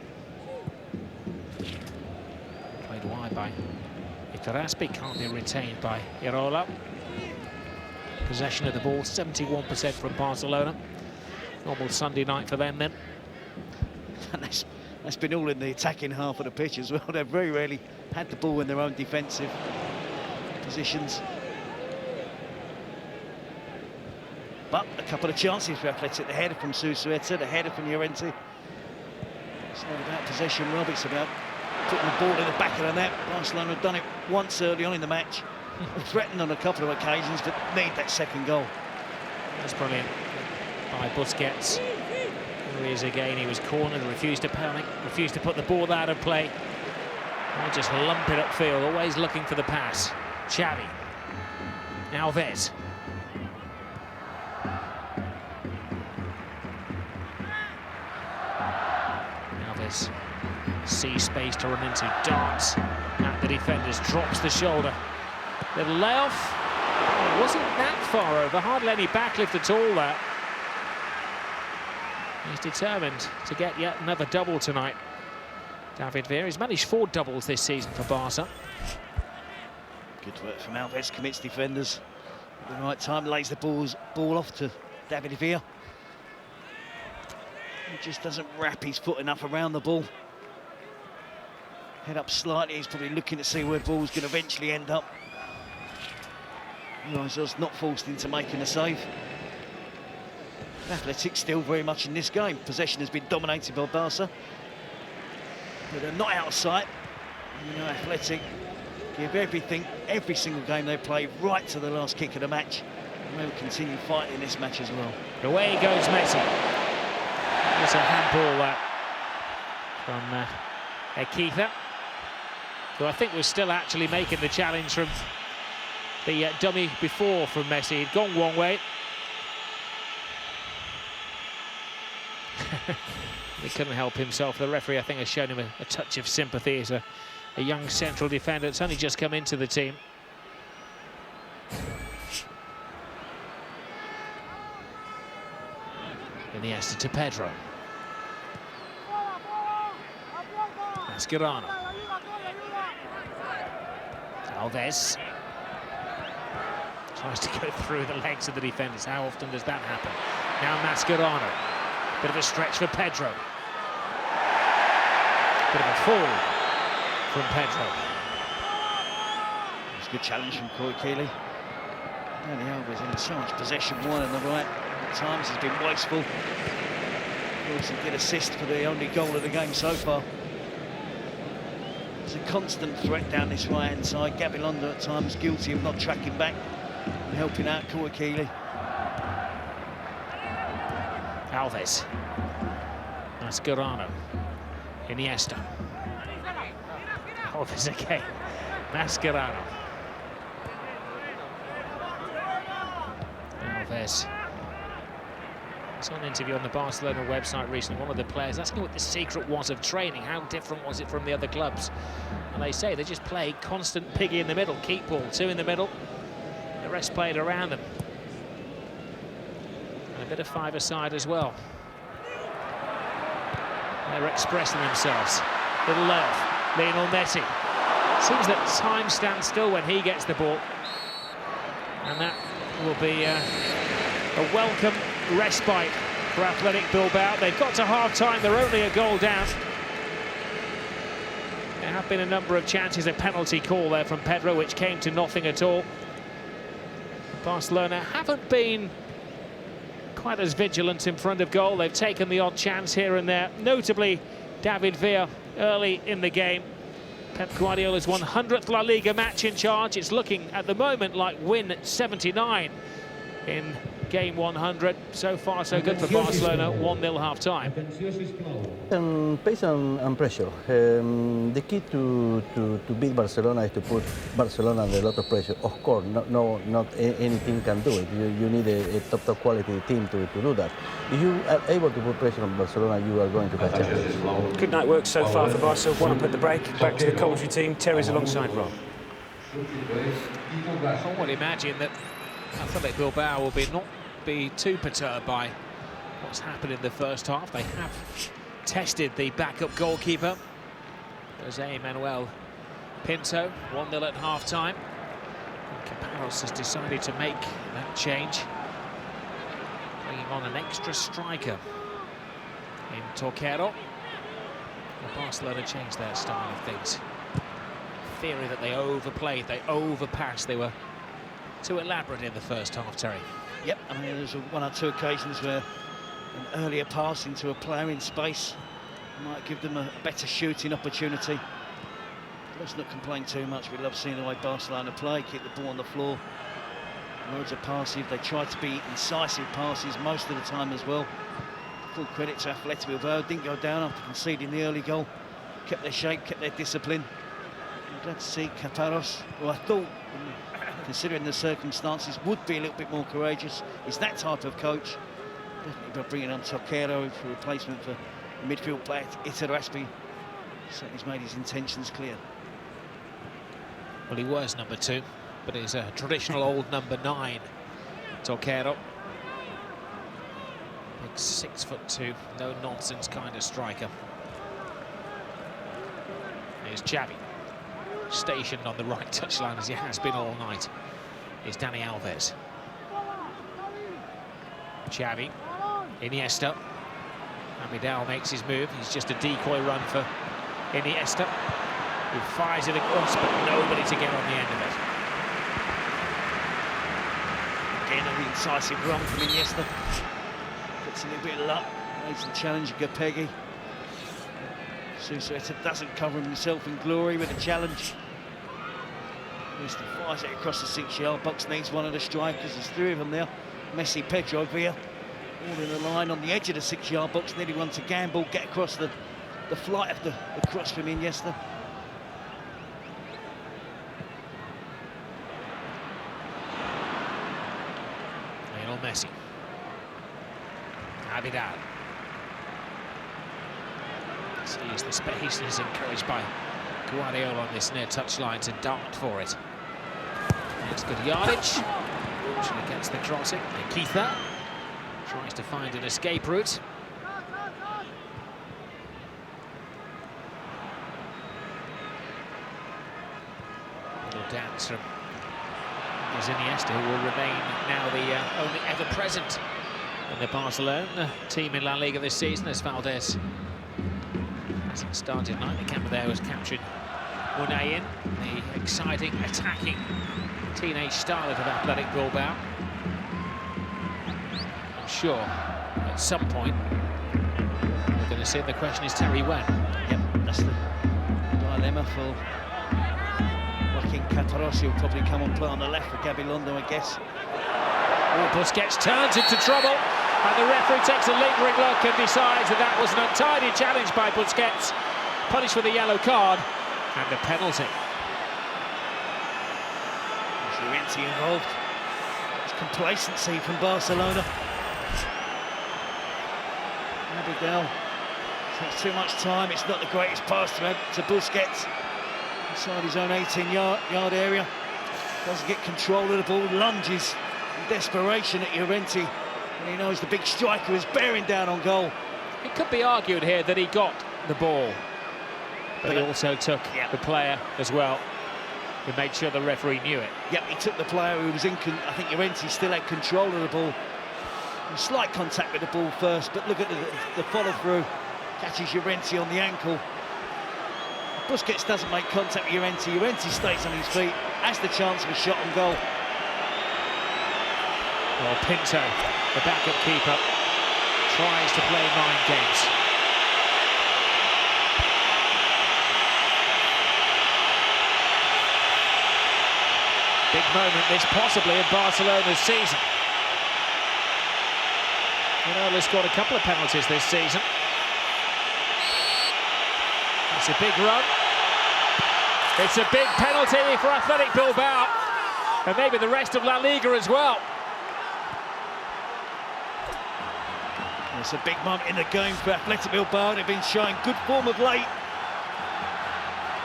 Played wide by Iturraspe, can't be retained by Irola. Possession of the ball, 71% from Barcelona. Normal Sunday night for them then. And That's been all in the attacking half of the pitch as well. They've very rarely had the ball in their own defensive positions. But a couple of chances for Athletic. The header from Susueta, the header from Llorente. It's not about possession, Rob, it's about putting the ball in the back of the net. Barcelona have done it once early on in the match. Threatened on a couple of occasions, but need that second goal. That's brilliant by Busquets. Here he is again. He was cornered, refused to panic, refused to put the ball out of play. And just lump it upfield, always looking for the pass. Xavi. Alves. Alves sees space to run into, darts at the defenders, drops the shoulder. Little layoff. It wasn't that far over, hardly any backlift at all there. He's determined to get yet another double tonight. David Villa, he's managed 4 doubles this season for Barca. Good work from Alves, commits defenders at the right time, lays the ball off to David Villa. He just doesn't wrap his foot enough around the ball. Head up slightly, he's probably looking to see where the ball's going to eventually end up. He's not forced into making a save. Athletic still very much in this game. Possession has been dominated by Barca, but they're not out of sight. Athletic give everything, every single game they play, right to the last kick of the match. And they'll continue fighting in this match as well. Away goes Messi. It's a handball from Equiza, who I think was still actually making the challenge from the dummy before from Messi. He'd gone one way. He couldn't help himself. The referee, I think, has shown him a touch of sympathy as a young central defender. It's only just come into the team. Iniesta to Pedro. Mascherano. Alves. Tries to go through the legs of the defenders. How often does that happen? Now Mascherano. Bit of a stretch for Pedro. Bit of a fall from Pedro. It's a good challenge from Koikili. Danny Alves in so much possession, one on the right. At times has been wasteful. Of course, he did assist for the only goal of the game so far. There's a constant threat down this right-hand side. Gabilondo at times guilty of not tracking back and helping out Koikili. Alves. Mascherano. Iniesta. Alves again. Mascherano. Alves. I saw an interview on the Barcelona website recently, one of the players asking what the secret was of training, how different was it from the other clubs? And they say they just play constant piggy in the middle, keep ball, 2 in the middle, the rest played around them. And a bit of 5-a-side as well. They're expressing themselves. Little layoff, Lionel Messi. Seems that time stands still when he gets the ball. And that will be a welcome respite for Athletic Bilbao. They've got to half-time, they're only a goal down. There have been a number of chances, a penalty call there from Pedro, which came to nothing at all. Barcelona haven't been quite as vigilant in front of goal. They've taken the odd chance here and there, notably David Villa early in the game. Pep Guardiola's 100th La Liga match in charge. It's looking at the moment like win 79 in game 100. So far, so good for Barcelona. 1-0 half-time. Pace and pressure. The key to beat Barcelona is to put Barcelona under a lot of pressure. Of course, not any team can do it. You need a top quality team to do that. If you are able to put pressure on Barcelona, you are going to catch up. Good night work so far for Barca. Want to put the break back to the commentary team. Terry's alongside Rob. I would imagine that Athletic Bilbao will not be too perturbed by what's happened in the first half. They have tested the backup goalkeeper, Jose Manuel Pinto. 1-0 at half-time. Caparros has decided to make that change, bringing on an extra striker in Torquero. Barcelona changed their style of things. Theory that they overplayed, they overpassed, they were too elaborate in the first half, Terry. Yep, I mean, there's one or two occasions where an earlier pass into a player in space might give them a better shooting opportunity. Let's not complain too much. We love seeing the way Barcelona play, keep the ball on the floor. Loads of passes. They try to be incisive passes most of the time as well. Full credit to Athletic Bilbao. Didn't go down after conceding the early goal. Kept their shape, kept their discipline. I'm glad to see Caparros, who I thought, considering the circumstances, would be a little bit more courageous. He's that type of coach. Definitely by bringing on Toquero for replacement for midfield player Iteraspi. Certainly he's made his intentions clear. Well, he was number 2, but he's a traditional old number 9, Toquero. Big 6'2", no-nonsense kind of striker. Here's Xavi, stationed on the right touchline as he has been all night. Here's Dani Alves. Xavi, Iniesta. Abidal makes his move. He's just a decoy run for Iniesta, who fires it across, but nobody to get on the end of it. Again, an incisive run from Iniesta. Gets a little bit of luck. Makes the challenge Gapegui. Susueta doesn't cover himself in glory with a challenge. Iniesta fires it across the 6-yard box. Needs one of the strikers. There's 3 of them there. Messi, Pedro, Villa. All in a line on the edge of the 6-yard box. Nearly one to gamble. Get across the flight of the cross from Iniesta. Lionel Messi. Abidal. Sees the space and is encouraged by Guardiola on this near touchline to dart for it. It's good yardage. Actually gets the crossing. Keitha tries to find an escape route. Little dance from Iniesta, who will remain now the only ever present in the Barcelona team in La Liga this season, as Valdez hasn't started tonight. The camera there was captured Munayin, the exciting, attacking teenage starlet of Athletic Bilbao. I'm sure at some point we're going to see. The question is, Terry, when? Yep, that's the dilemma for Joaquin Caparros. He'll probably come and play on the left for Gabilondo, I guess. Oh, Busquets turns into trouble, and the referee takes a lingering look and decides that was an untidy challenge by Busquets, punished with a yellow card and a penalty. There's Llorente involved. It's complacency from Barcelona. Abidal takes too much time. It's not the greatest pass to Busquets. Inside his own 18-yard area. Doesn't get control of the ball, lunges in desperation at Llorente. And he knows the big striker is bearing down on goal. It could be argued here that he got the ball, but he also took the player as well, who made sure the referee knew it. Yep, he took the player who was in. I think Llorente still had control of the ball. Slight contact with the ball first, but look at the follow-through. Catches Llorente on the ankle. Busquets doesn't make contact with Llorente. Llorente stays on his feet, has the chance of a shot on goal. Well, Pinto, the backup keeper, tries to play mind games. Big moment this possibly in Barcelona's season. You know, they've scored a couple of penalties this season. It's a big run. It's a big penalty for Athletic Bilbao, and maybe the rest of La Liga as well. It's a big moment in the game for Athletic Bilbao. They've been showing good form of late.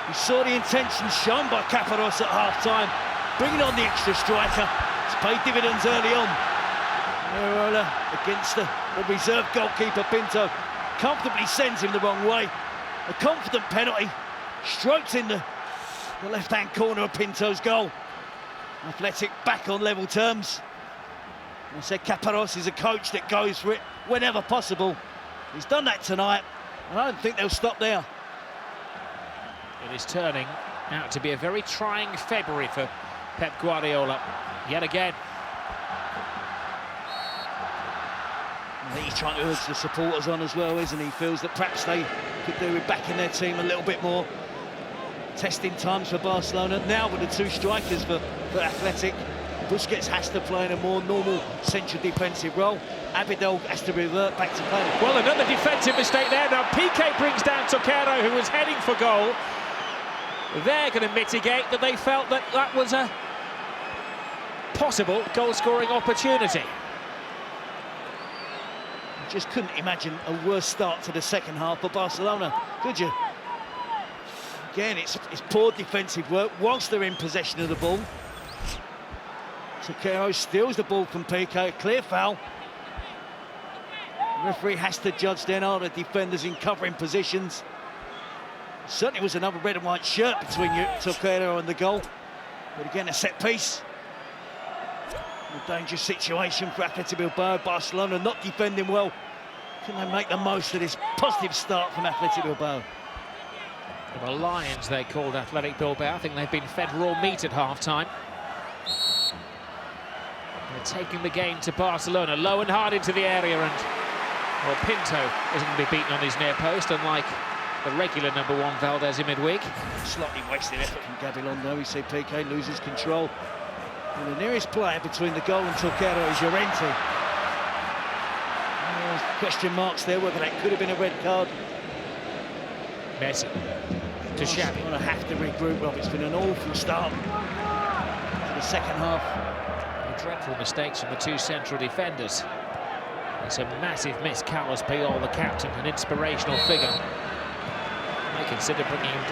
We saw the intentions shown by Caparros at half-time, bringing on the extra striker. It's paid dividends early on. Areola against the reserve goalkeeper Pinto, comfortably sends him the wrong way. A confident penalty, strokes in the left-hand corner of Pinto's goal. Athletic back on level terms. I said Caparros is a coach that goes for it whenever possible. He's done that tonight, and I don't think they'll stop there. It is turning out to be a very trying February for Pep Guardiola, yet again. I think he's trying to urge the supporters on as well, isn't he? He feels that perhaps they could do with backing their team a little bit more. Testing times for Barcelona, now with the two strikers for Athletic. Busquets has to play in a more normal central defensive role. Abidal has to revert back to playing. Well, another defensive mistake there. Now Piqué brings down Toquero, who was heading for goal. They're going to mitigate that they felt that that was a possible goal-scoring opportunity. You just couldn't imagine a worse start to the second half for Barcelona, could you? Again, it's poor defensive work whilst they're in possession of the ball. Toquero steals the ball from Piqué, clear foul. The referee has to judge then, are the defenders in covering positions. Certainly was another red and white shirt between Toquero and the goal. But again, a set piece. A dangerous situation for Athletic Bilbao. Barcelona not defending well. Can they make the most of this positive start from Athletic Bilbao? The Lions, they called Athletic Bilbao. I think they've been fed raw meat at half-time. They're taking the game to Barcelona, low and hard into the area, and well, Pinto isn't going to be beaten on his near post, unlike the regular number one Valdez in midweek. Slightly wasted effort from Gabilondo. We see Piqué loses control. And the nearest player between the goal and Toquero is Llorente. Question marks there whether that could have been a red card. Messi to Xavi. Going to have to regroup, Rob. It's been an awful start to the second half. Dreadful mistakes from the two central defenders. It's a massive miss. Carlos Puyol, the captain, an inspirational figure. They consider bringing him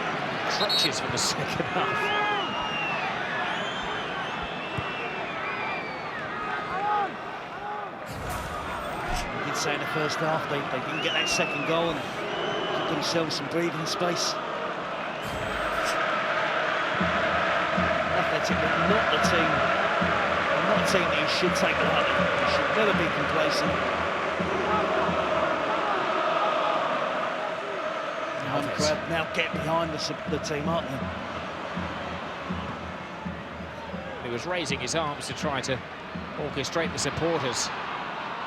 crutches for the second half. I did say in the first half they didn't get that second goal and give themselves some breathing space. Athletic, but not the team. Not a team that you should take lightly. You should never be complacent. Now the crowd now get behind the team, aren't they? He was raising his arms to try to orchestrate the supporters,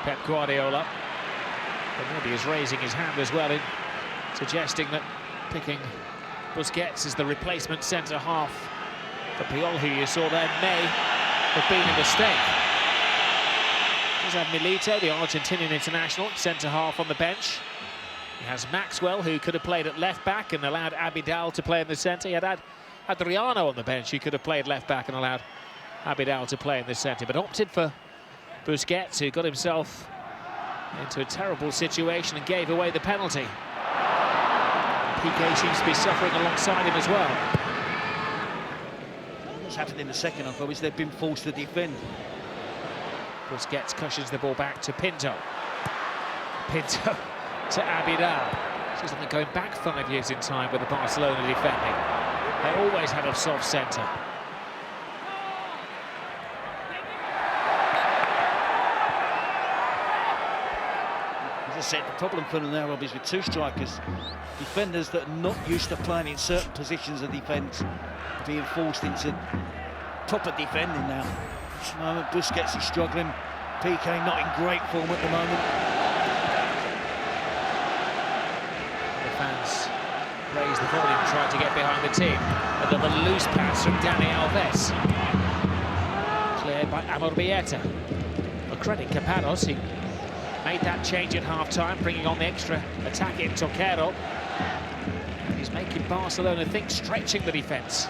Pep Guardiola. But maybe he's raising his hand as well in suggesting that picking Busquets as the replacement centre-half for Puyol, who you saw there, may have been a mistake. He's had Milito, the Argentinian international, centre-half on the bench. He has Maxwell, who could have played at left-back and allowed Abidal to play in the centre. He had Adriano on the bench, who could have played left-back and allowed Abidal to play in the centre, but opted for Busquets, who got himself into a terrible situation and gave away the penalty. Piqué seems to be suffering alongside him as well. What's happened in the second half is they've been forced to defend. Busquets cushions the ball back to Pinto. Pinto to Abidal. This isn't going back 5 years in time with the Barcelona defending. They always had a soft centre. As I said, the problem for them now, Rob, is with two strikers, defenders that are not used to playing in certain positions of defence, being forced into proper defending now. At the moment, Busquets is struggling. Piqué not in great form at the moment. The fans raise the volume, trying to get behind the team. Another loose pass from Dani Alves. Cleared by Amorbieta. A credit Capanos, he made that change at half-time, bringing on the extra attack in Toquero. He's making Barcelona think, stretching the defence.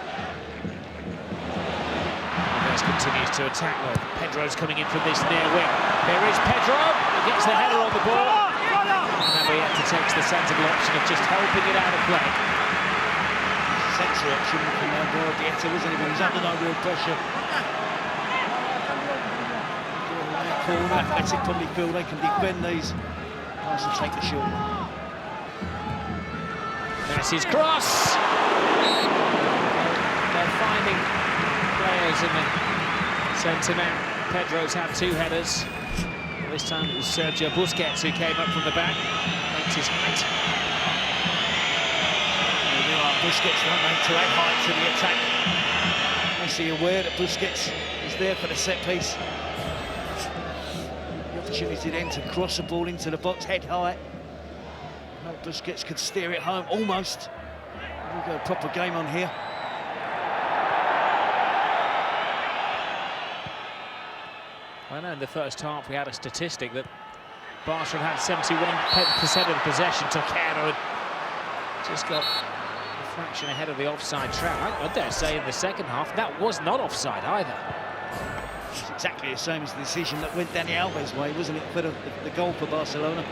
Alves continues to attack well. Pedro's coming in from this near wing. There is Pedro, he gets the header on the ball. And Amorbieta takes the sensible option of just helping it out of play. Sensible option from Amorbieta, wasn't it? But he's under no real pressure. Corner, Athletic probably feel they can defend these. Nice to take the shot. Messi's cross! They're finding players in the centre now. Pedro's had two headers. This time it was Sergio Busquets who came up from the back. Makes his height. Busquets, don't they, to add height to the attack. Messi aware that Busquets is there for the set piece. The opportunity then to cross the ball into the box, head high. Hope Busquets could steer it home, almost. We've got a proper game on here. I know in the first half we had a statistic that Barcelona had 71% of the possession. Toquero had just got a fraction ahead of the offside trap. I dare say in the second half that was not offside either. It's exactly the same as the decision that went Dani Alves' way, wasn't it, for the goal for Barcelona?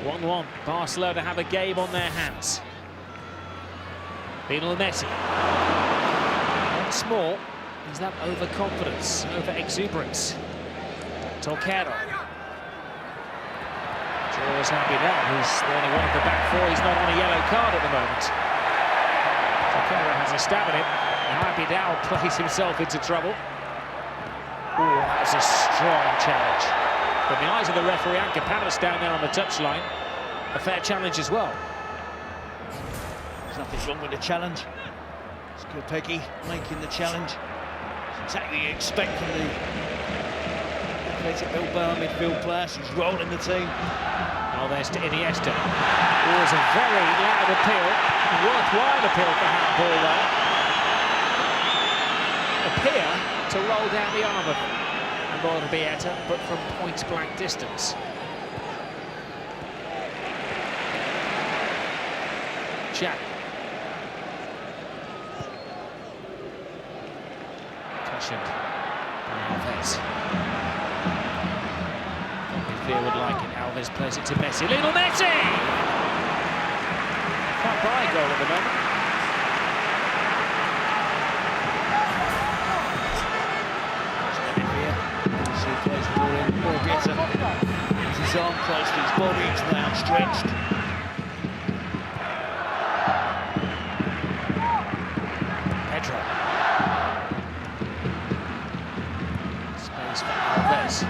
1-1. Barcelona have a game on their hands. Lionel Messi. Once more, is that overconfidence, over-exuberance? Toquero. Draws Abidal, who's the only one of the back four. He's not on a yellow card at the moment. Toquero has a stab at it. Now Abidal plays himself into trouble. Oh, that was a strong challenge. From the eyes of the referee, and Capanas down there on the touchline. A fair challenge as well. There's nothing wrong with the challenge. It's Peggy making the challenge. It's exactly what you expect from the Athletic Bilbao midfield player. He's rolling the team. Alves to Iniesta. It was a very loud appeal, a worthwhile appeal for handball there. Appear to roll down the arm of Morbieta, but from point-blank distance. Xavi. Cushioned by Alves. Midfield would like it. Alves plays it to Messi. Lionel Messi! Can't buy a goal at the moment. Plays the ball in. Morbieta has his arm close to his body. It's now stretched. Pedro. Space for Alves.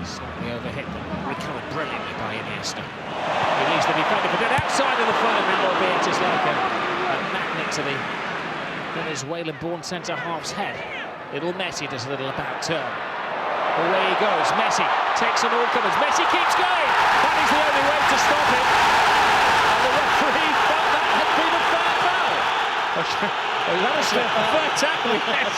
Slightly overhit, but recovered brilliantly by Iniesta. He leaves the defender, but then outside of the firm, and Morbieta's like a magnet to the Venezuelan-born centre-half's head. Little Messi does a little about turn. Away he goes. Messi takes on all comers. Messi keeps going. That is the only way to stop him. And the referee felt that had been a fair foul. Oh, that was a fair tackle, yes.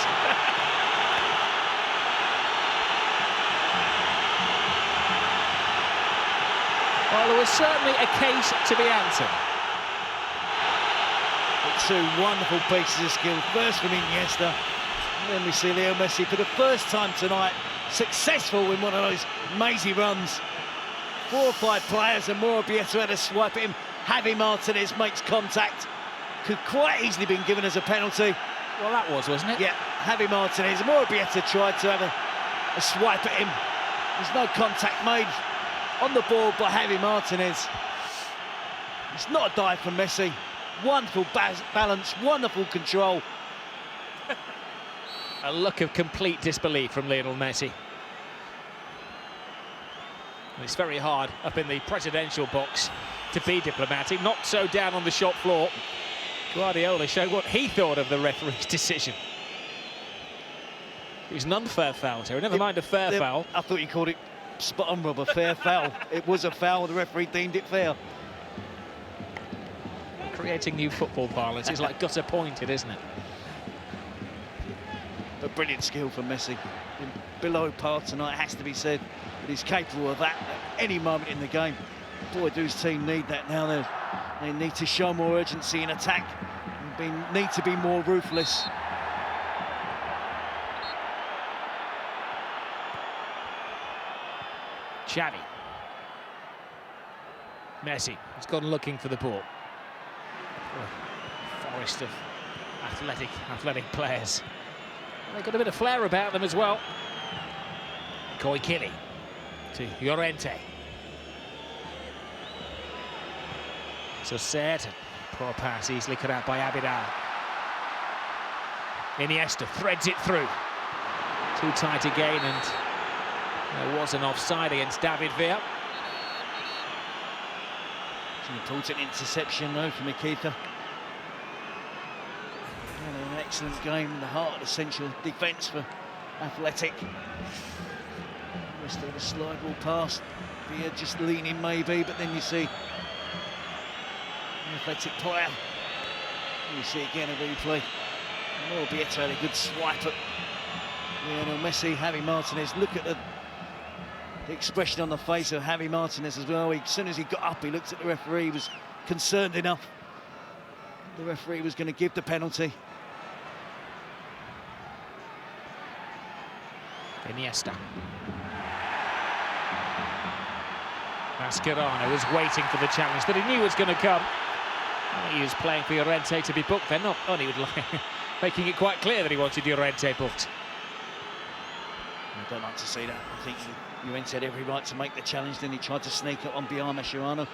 Well, there was certainly a case to be answered. Two wonderful pieces of skill. First from Iniesta, and then we see Leo Messi for the first time tonight, successful in one of those mazy runs. 4 or 5 players and Morbieta had a swipe at him. Javi Martinez makes contact. Could quite easily been given as a penalty. Well, that was, wasn't it? Yeah, Javi Martinez. Morbieta tried to have a swipe at him. There's no contact made on the ball by Javi Martinez. It's not a dive from Messi. Wonderful balance, wonderful control. A look of complete disbelief from Lionel Messi. And it's very hard up in the presidential box to be diplomatic, not so down on the shop floor. Guardiola showed what he thought of the referee's decision. It was an unfair foul, Terry. Never mind a fair foul. I thought you called it spot on, Rob, a fair foul. It was a foul, the referee deemed it fair. Creating new football parlance is like gutter pointed, isn't it? A brilliant skill from Messi. In below par tonight, has to be said. But he's capable of that at any moment in the game. Boy, do his team need that now. They need to show more urgency in attack and need to be more ruthless. Xavi. Messi has gone looking for the ball. A forest of athletic players. They've got a bit of flair about them as well. Koikili to Llorente. So set. Poor pass, easily cut out by Abidal. Iniesta threads it through. Too tight again, and there was an offside against David Villa. An important interception though from Ikitha. An excellent game in the heart of the central defence for Athletic. Rest of the slide ball pass. Via just leaning maybe, but then you see the Athletic player. You see again a replay. More Bieto had a good swipe at Lionel Messi. Javi Martinez, look at the expression on the face of Javi Martinez as well. As soon as he got up, he looked at the referee, he was concerned enough. The referee was going to give the penalty. Iniesta. Mascherano was waiting for the challenge that he knew was going to come. He was playing for Llorente to be booked. They're not only making it quite clear that he wanted Llorente booked. I don't like to see that. I think Llorente had every right to make the challenge, then he tried to sneak up on behind Mascherano.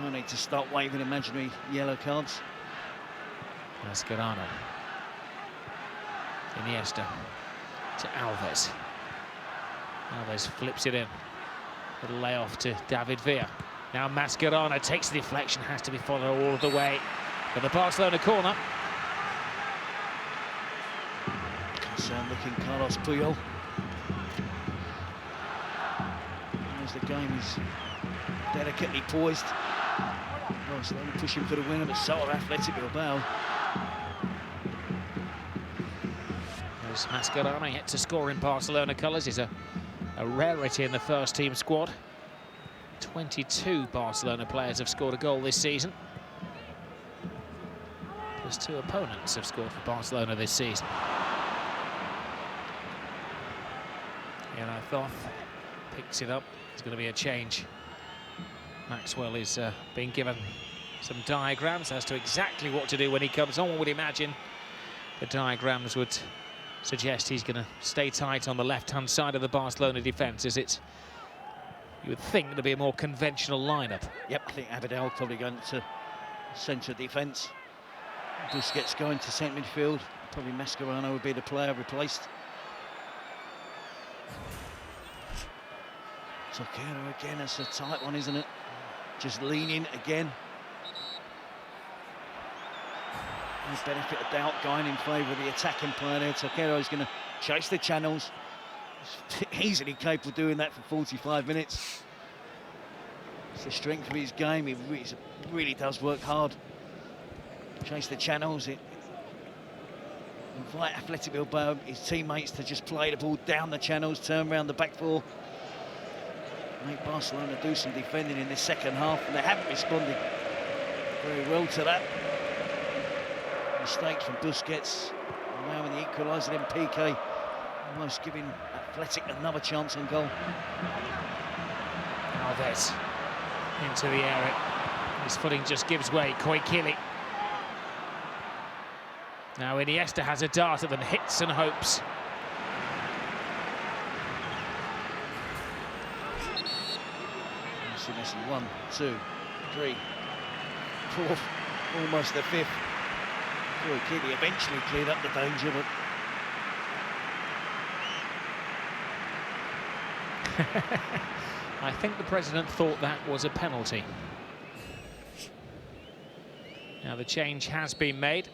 No need to start waving imaginary yellow cards. Mascherano. Iniesta to Alves. Alves flips it in. Little layoff to David Villa. Now Mascherano takes the deflection, has to be followed all the way for the Barcelona corner. Concerned looking Carlos Puyol. As the game is delicately poised. Barcelona pushing for the winner, but so are Athletic Bilbao. There's Mascherano yet to score in Barcelona colours. Is a rarity in the first team squad. 22 Barcelona players have scored a goal this season. Plus 2 opponents have scored for Barcelona this season. And I thought picks it up. It's going to be a change. Maxwell is being given some diagrams as to exactly what to do when he comes on. One would imagine the diagrams would suggest he's going to stay tight on the left-hand side of the Barcelona defence, as it's, you would think, to be a more conventional lineup. Yep, I think Abidal probably going to centre defence. Busquets going to centre midfield. Probably Mascherano would be the player replaced. Toquero again, that's a tight one, isn't it? Just leaning again. The benefit of doubt going in favour of the attacking player there. Toquero is going to chase the channels. He's easily capable of doing that for 45 minutes. It's the strength of his game. He really does work hard. Chase the channels. Invite Athletic Bilbao, his teammates, to just play the ball down the channels, turn around the back four. Make Barcelona do some defending in this second half, and they haven't responded very well to that. Mistakes from Busquets, allowing the equaliser in PK, almost giving Athletic another chance on goal. Alves into the area. His footing just gives way. Koikili. Now Iniesta has a dart at them, hits and hopes. Messi, 1, 2, 3, 4, almost the fifth. Koikili eventually cleared up the danger, but I think the president thought that was a penalty. Now the change has been made.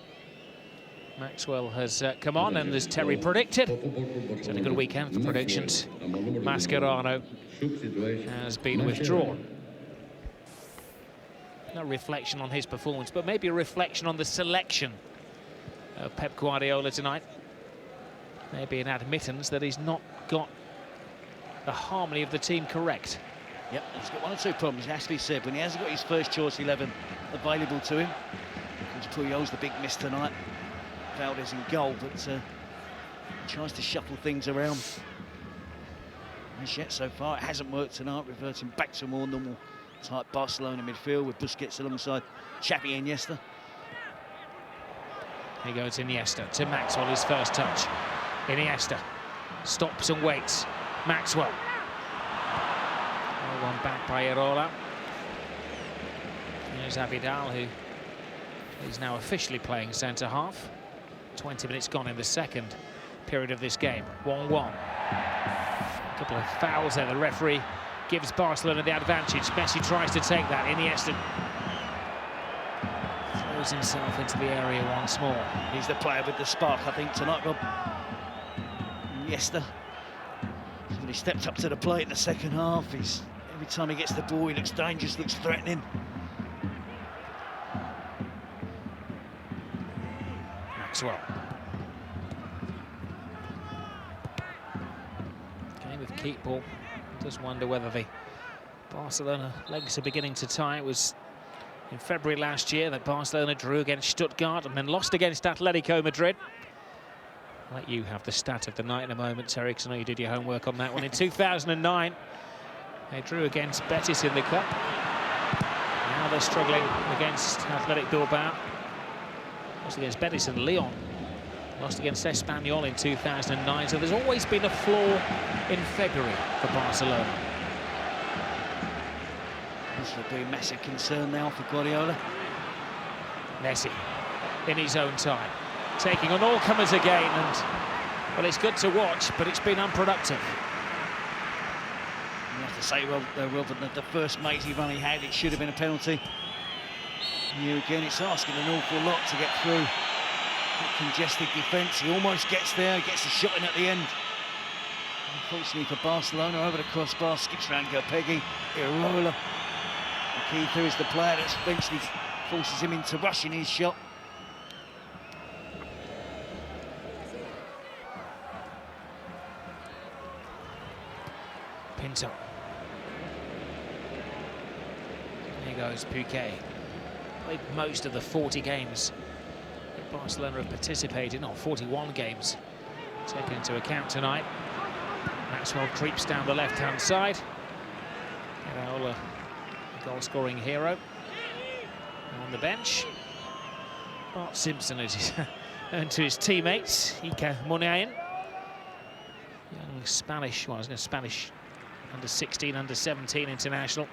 Maxwell has come on, and as Terry predicted, it's had a good weekend for predictions. Mascherano has been withdrawn. No reflection on his performance, but maybe a reflection on the selection of Pep Guardiola tonight. Maybe an admittance that he's not got the harmony of the team correct. Yep, he's got 1 or 2 problems, it has to be said. When he hasn't got his first choice 11 available to him, because Puyol's the big miss tonight. Valdez in goal, but tries to shuffle things around. As yet, so far, it hasn't worked tonight, reverting back to a more normal type Barcelona midfield with Busquets alongside Xavi Iniesta. Here goes Iniesta to Maxwell, his first touch. Iniesta stops and waits. Maxwell. Well, one back by Irola. Here's Abidal, who is now officially playing centre-half. 20 minutes gone in the second period of this game. 1-1. A couple of fouls there. The referee gives Barcelona the advantage. Messi tries to take that. Iniesta throws himself into the area once more. He's the player with the spark, I think, tonight, Rob. Iniesta. When he stepped up to the plate in the second half, every time he gets the ball, he looks dangerous, looks threatening. Maxwell. Game of keep ball. Just wonder whether the Barcelona legs are beginning to tie. It was in February last year that Barcelona drew against Stuttgart and then lost against Atletico Madrid. I'll let you have the stat of the night in a moment, Terry, because I know you did your homework on that one. In 2009, they drew against Betis in the Cup. Now they're struggling against Athletic Bilbao. Lost against Betis and Lyon. Lost against Espanyol in 2009. So there's always been a flaw in February for Barcelona. This will be a massive concern now for Guardiola. Messi in his own time, taking on all comers again, and well, it's good to watch, but it's been unproductive. You have to say, Robert, that the first matey run he had, it should have been a penalty. Here again, it's asking an awful lot to get through that congested defence. He almost gets there, gets a shot in at the end. Unfortunately for Barcelona, over the crossbar, skips round Gopegui, Irola. The key through is the player that eventually forces him into rushing his shot. Pinto. There goes Piqué. Played most of the 40 games that Barcelona have participated in, or 41 games taken into account tonight. Maxwell creeps down the left-hand side. Iraola, the goal-scoring hero, on the bench. Bart Simpson has earned to his teammates. Iker Muniain, young Spanish, well, I was going to Spanish under-16, under-17 international.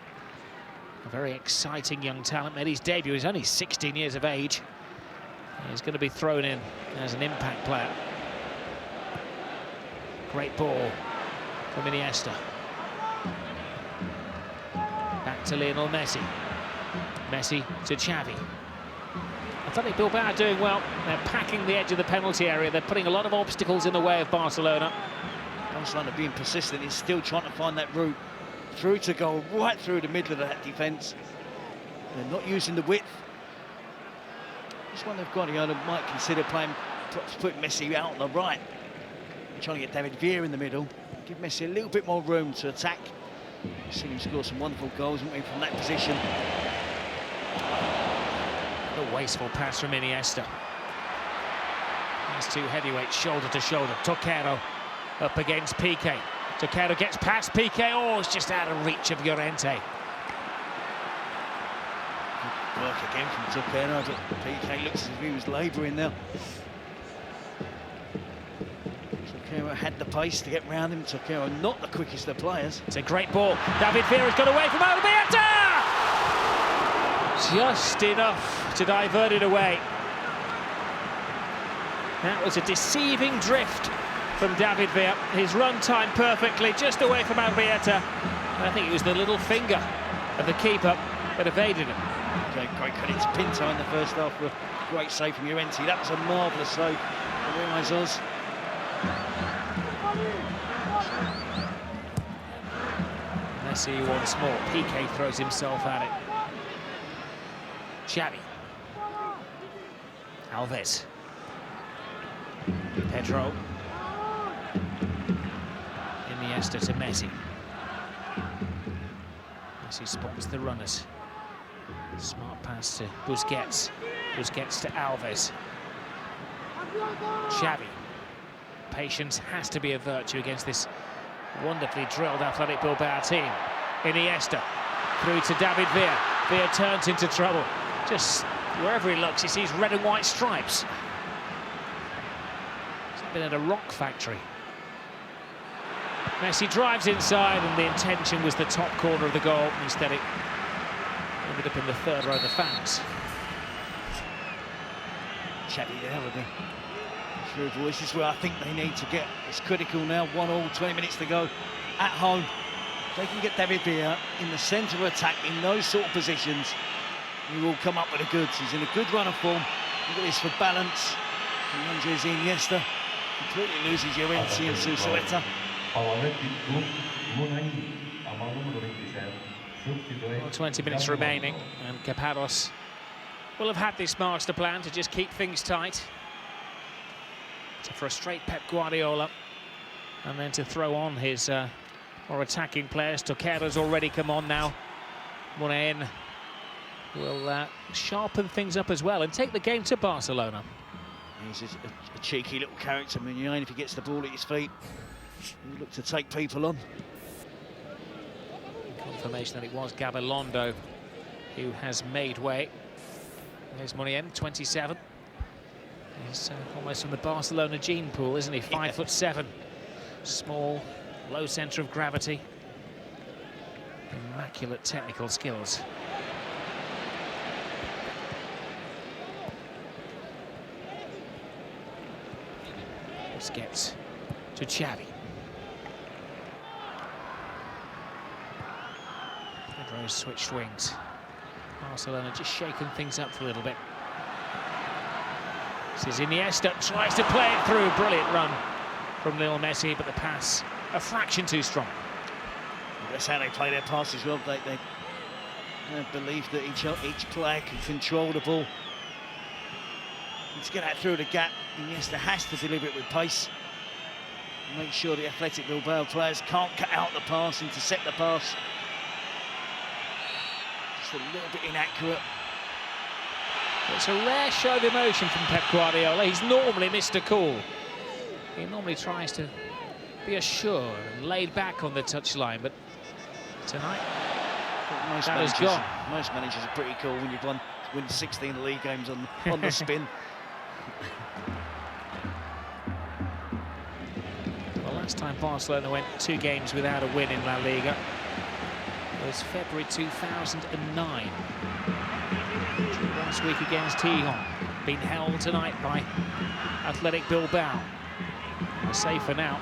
A very exciting young talent. Made his debut. He's only 16 years of age. He's going to be thrown in as an impact player. Great ball from Iniesta. Back to Lionel Messi. Messi to Xavi. Athletic Bilbao are doing well. They're packing the edge of the penalty area. They're putting a lot of obstacles in the way of Barcelona. Barcelona being persistent, is still trying to find that route through to goal, right through the middle of that defence. They're not using the width. Just wonder if Guardiola might consider playing, perhaps put Messi out on the right, trying to get David Villa in the middle, give Messi a little bit more room to attack. We've seen him score some wonderful goals, haven't we, from that position. A wasteful pass from Iniesta. These two heavyweights shoulder to shoulder. Toquero up against Piqué. Toquero gets past Piqué. Oh, it's just out of reach of Llorente. Good work again from Toquero, but Piqué looks as if he was labouring now. Toquero had the pace to get round him. Toquero not the quickest of players. It's a great ball. David Vera's got away from Albieta! Just enough to divert it away. That was a deceiving drift from David Villa. His run timed perfectly, just away from Albieta. And I think it was the little finger of the keeper that evaded him. Okay, great credit to Pinto in the first half for a great save from Llorente. That was a marvellous save from Real Oz. Messi once more. Piqué throws himself at it. Xavi. Alves. Pedro. Iniesta to Messi. Messi spots the runners. Smart pass to Busquets. Busquets to Alves. Xavi. Patience has to be a virtue against this wonderfully drilled Athletic Bilbao team. Iniesta through to David Villa. Villa turns into trouble. Just wherever he looks, he sees red and white stripes. He's been at a rock factory. Messi drives inside, and the intention was the top corner of the goal. Instead, it ended up in the third row of the fans. Xavi there with the through voice. This is where I think they need to get. It's critical now. 1-1, 20 minutes to go at home. If they can get David Villa in the centre of attack in those sort of positions, he will come up with the goods. He's in a good run of form. Look at this for balance. Andres Iniesta completely loses Llorente and Susueta. 20 minutes remaining, and Caparros will have had this master plan to just keep things tight, to frustrate Pep Guardiola, and then to throw on his more attacking players. Toquera's already come on now. Muniain will sharpen things up as well and take the game to Barcelona. He's a cheeky little character, Muniain, if he gets the ball at his feet. He'll look to take people on. Confirmation that it was Gabilondo who has made way. There's Muniain, 27. He's almost from the Barcelona gene pool, isn't he? 5'7", small, low centre of gravity, immaculate technical skills. Busquets to Xavi. Pedro's switched wings. Barcelona just shaking things up for a little bit. This is Iniesta, tries to play it through. Brilliant run from Lionel Messi, but the pass a fraction too strong. That's how they play their passes well. They believe that each player can control the ball. Let's get that through the gap. Iniesta has to deliver it with pace. Make sure the Athletic Bilbao players can't cut out the pass, intercept the pass. Just a little bit inaccurate. It's a rare show of emotion from Pep Guardiola. He's normally Mr. Cool. He normally tries to be assured and laid back on the touchline, but tonight that is gone. Most managers are pretty cool when you've win 16 league games on the spin. Well, last time Barcelona went 2 games without a win in La Liga was February 2009. Last week against Tijon, being held tonight by Athletic Bilbao. They're safer now.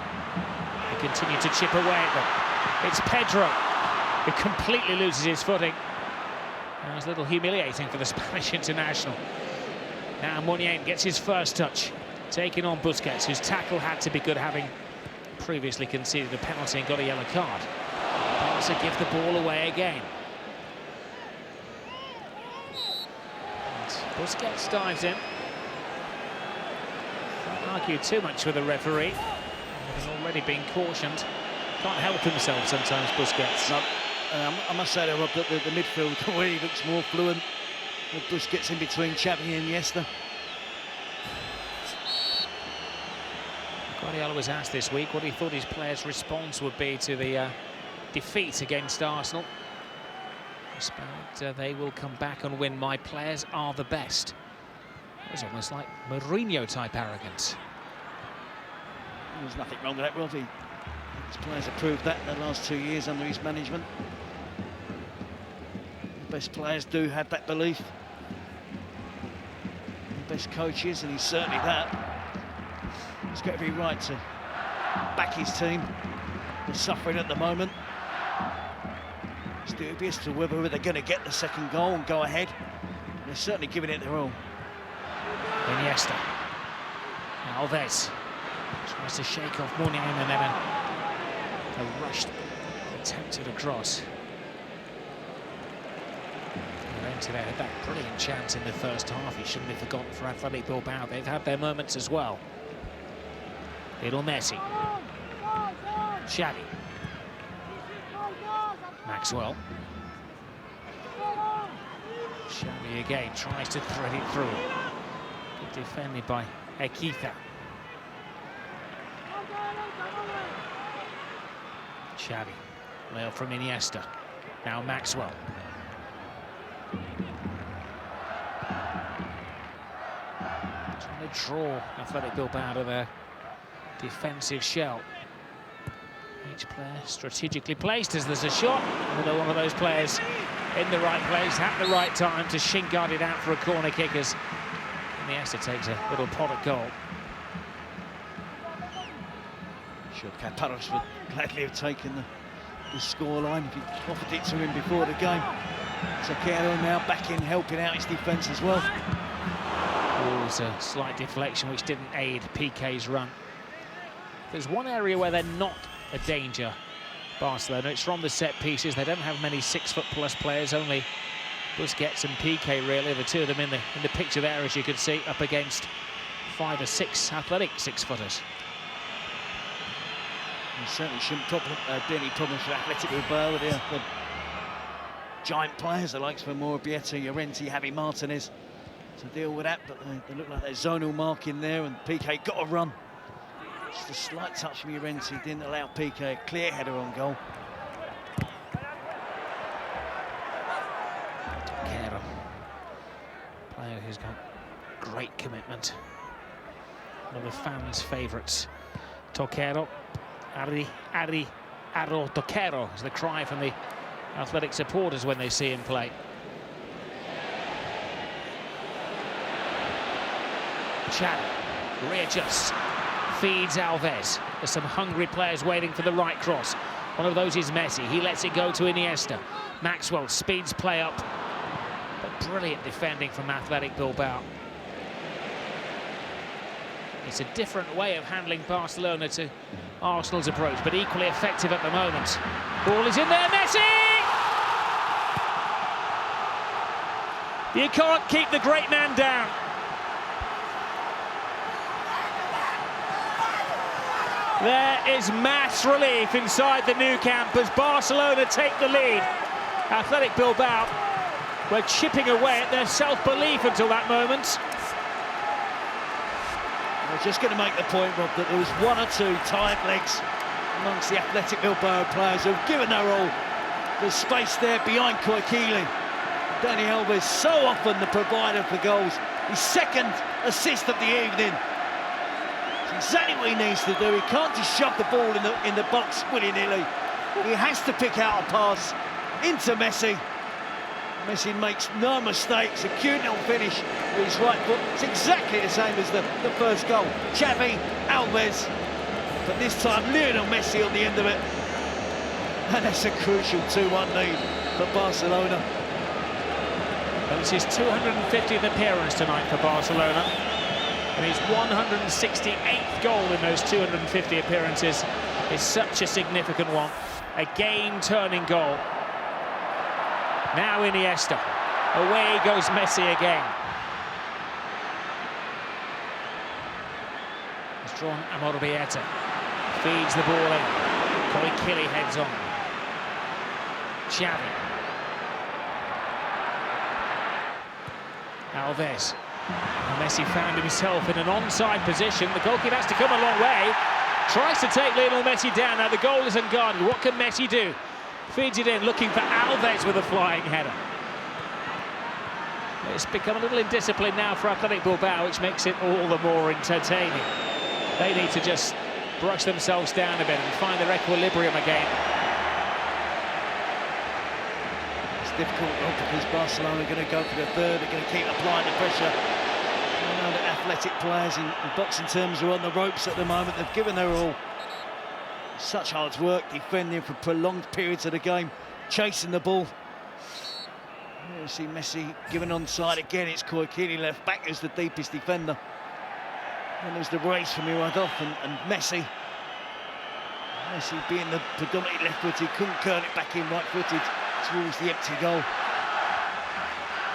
They continue to chip away at them. It's Pedro who completely loses his footing. That was a little humiliating for the Spanish international. Now Muniain gets his first touch, taking on Busquets, whose tackle had to be good, having previously conceded a penalty and got a yellow card. Barca give the ball away again. Busquets dives in. Can't argue too much with the referee. He's already been cautioned. Can't help himself sometimes, Busquets. No, I must say, though, Rob, that the midfield already looks more fluent with Busquets in between Xavi and Iniesta. Guardiola was asked this week what he thought his players' response would be to the defeat against Arsenal. They will come back and win. My players are the best. It was almost like Mourinho-type arrogance. There's nothing wrong with that, Robbie. His players have proved that in the last 2 years under his management. The best players do have that belief. The best coaches, and he's certainly that. He's got every right to back his team. They're suffering at the moment. It's dubious to whether they're going to get the second goal and go ahead. They're certainly giving it their all. Iniesta. Alves tries to shake off Muniain, and then a rushed attempt at a cross. Llorente had that brilliant chance in the first half. He shouldn't have forgotten for Athletic Bilbao. They've had their moments as well. Little Messi. Xavi. Maxwell. Xavi again tries to thread it through. Good defended by Equiza. Xavi. Leo from Iniesta. Now Maxwell. Trying to draw Athletic Bilbao out of their defensive shell. Each player strategically placed as there's a shot. Another one of those players in the right place at the right time to shin guard it out for a corner kick as Iniesta takes a little pot at goal. Sure, Caparros would gladly have taken the scoreline if he offered it to him before the game. Toquero now back in, helping out his defence as well. Oh, it's a slight deflection which didn't aid PK's run. There's one area where they're not a danger, Barcelona. It's from the set pieces. They don't have many 6-foot-plus players, only Busquets and PK really, the two of them in the picture there, as you can see, up against 5 or 6 athletic 6-footers. You certainly shouldn't be any problems for Athletic Bilbao with the giant players, the likes of Morabieta, Llorente, Javi Martinez, to deal with that, but they look like there's zonal marking there, and PK got a run. Just a slight touch from Llorente didn't allow PK a clear header on goal. Toquero, player who's got great commitment. One of the fans' favourites. Toquero, Arro Toquero is the cry from the athletic supporters when they see him play. Xavi readjusts, feeds Alves. There's some hungry players waiting for the right cross. One of those is Messi. He lets it go to Iniesta. Maxwell speeds play up, but brilliant defending from Athletic Bilbao. It's a different way of handling Barcelona to Arsenal's approach, but equally effective at the moment. Ball is in there, Messi! You can't keep the great man down. There is mass relief inside the Nou Camp as Barcelona take the lead. Athletic Bilbao were chipping away at their self-belief until that moment. I was just going to make the point, Rob, that there was 1 or 2 tired legs amongst the Athletic Bilbao players who've given their all. There's space there behind Koikili. Dani Alves, so often the provider for goals. His 2nd assist of the evening. It's exactly what he needs to do. He can't just shove the ball in the box willy-nilly. He has to pick out a pass into Messi. Messi makes no mistakes, a cute little finish with his right foot. It's exactly the same as the first goal. Xavi, Alves, but this time Lionel Messi on the end of it. And that's a crucial 2-1 lead for Barcelona. Well, it's his 250th appearance tonight for Barcelona, and his 168th goal in those 250 appearances is such a significant one. A game-turning goal. Now Iniesta. Away goes Messi again. He's drawn Morabieta. Feeds the ball in. Koikili heads on. Xavi. Alves. Messi found himself in an onside position. The goalkeeper has to come a long way. Tries to take Lionel Messi down. Now the goal is unguarded. What can Messi do? Feeds it in, looking for Alves with a flying header. It's become a little indisciplined now for Athletic Bilbao, which makes it all the more entertaining. They need to just brush themselves down a bit and find their equilibrium again. It's difficult, Rob, because Barcelona are going to go for the 3rd. They're going to keep applying the pressure. I know that Athletic players in boxing terms are on the ropes at the moment. They've given their all. Such hard work defending for prolonged periods of the game, chasing the ball. You see Messi given onside again. It's Koikili left back who's the deepest defender. And there's the race from Iradov and Messi. Messi being the predominantly left-footed, couldn't curl it back in right-footed towards the empty goal.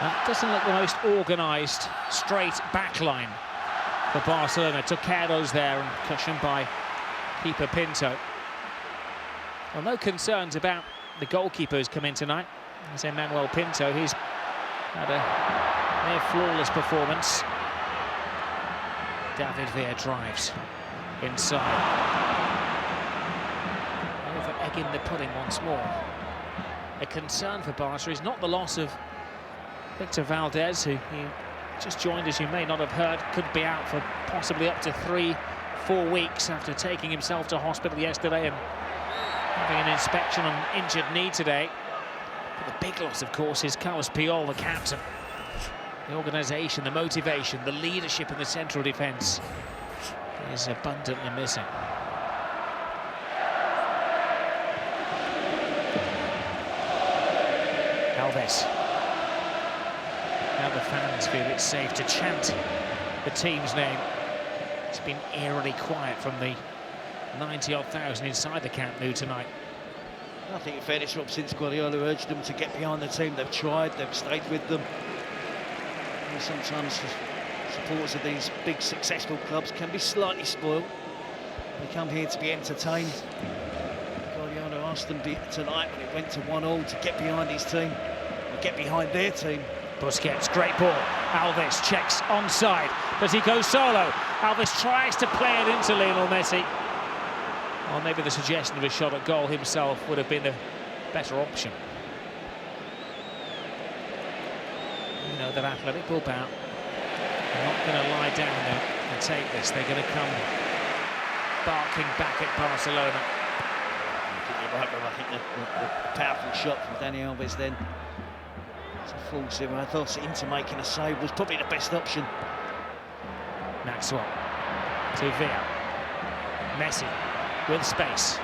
That doesn't look the most organised, straight back line for Barcelona. Toquero's there and cushioned by keeper Pinto. Well, no concerns about the goalkeeper who's come in tonight. It's Emmanuel Pinto. He's had a near flawless performance. David Villa drives inside. Over egging the pudding once more. A concern for Barca is not the loss of Victor Valdez, who you just joined, as you may not have heard, could be out for possibly up to 3-4 weeks after taking himself to hospital yesterday and having an inspection on injured knee today. But the big loss, of course, is Carlos Puyol, the captain. The organisation, the motivation, the leadership in the central defence is abundantly missing. Alves. Alves. Now the fans feel it's safe to chant the team's name. It's been eerily quiet from the 90-odd thousand inside the Camp Nou tonight. I think in fairness, Rob, since Guardiola urged them to get behind the team, they've tried, they've stayed with them. And sometimes supporters of these big successful clubs can be slightly spoiled. They come here to be entertained. Guardiola asked them tonight when it went to 1-1 to get behind his team, or get behind their team. Busquets, great ball. Alves checks onside. Does he go solo? Alves tries to play it into Lionel Messi. Or maybe the suggestion of a shot at goal himself would have been the better option. You know that Athletic Bilbao are not going to lie down there and take this. They're going to come barking back at Barcelona. You're right, Rob. I think the powerful shot from Dani Alves then to force him. I thought into making a save was probably the best option. Maxwell to Villa. Messi with space.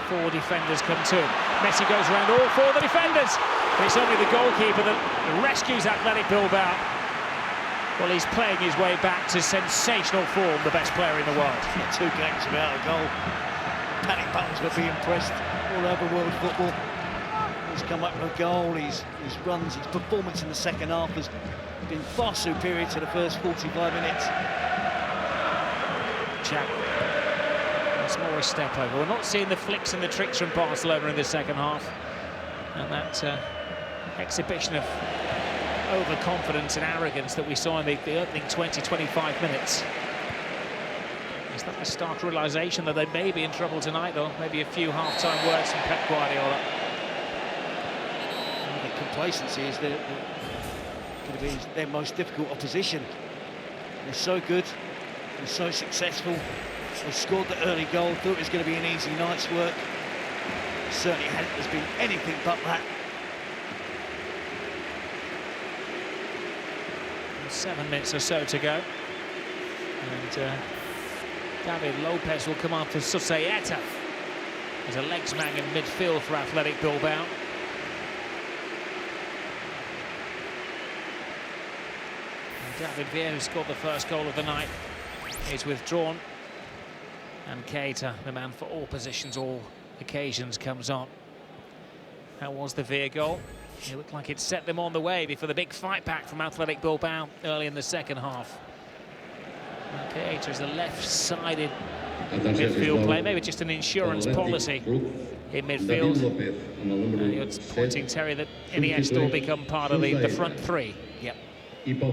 4 defenders come to him. Messi goes around all 4 of the defenders. But it's only the goalkeeper that rescues Athletic Bilbao. Well, he's playing his way back to sensational form, the best player in the world. 2 games without a goal. Panic buttons will be impressed all over world football. He's come up with a goal, his runs, his performance in the second half has been far superior to the first 45 minutes. Chap. It's more a step over. We're not seeing the flicks and the tricks from Barcelona in the second half. And that exhibition of overconfidence and arrogance that we saw in the opening 20-25 minutes. Is that the stark realisation that they may be in trouble tonight, though? Maybe a few half-time words from Pep Guardiola. The complacency is going to be their most difficult opposition. They're so good, they're so successful. They scored the early goal, thought it was going to be an easy night's work. Certainly has been anything but that. 7 minutes or so to go. And David Lopez will come after Susaeta. There's a legs man in midfield for Athletic Bilbao. And David Villa, who scored the first goal of the night, is withdrawn. And Keita, the man for all positions, all occasions, comes on. That was the Villa goal. It looked like it set them on the way before the big fight back from Athletic Bilbao early in the second half. Keita is the left-sided midfield play, maybe just an insurance policy in midfield. You're pointing, Terry, that Iniesta will become part of the front three. Yep. David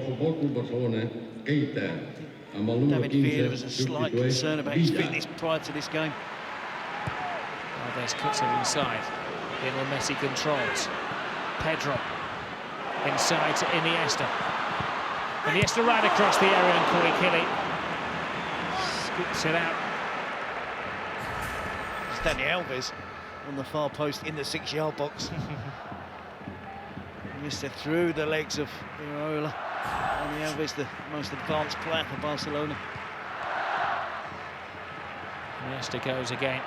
Villa, there was a slight concern about his fitness prior to this game. Alves cuts it inside. Lionel Messi controls. Pedro inside to Iniesta. Iniesta right across the area and Corey Kelly scoops it out. It's Dani Alves on the far post in the 6-yard box. Iniesta through the legs of Iraola. Dani Alves, the most advanced player for Barcelona. Iniesta goes again.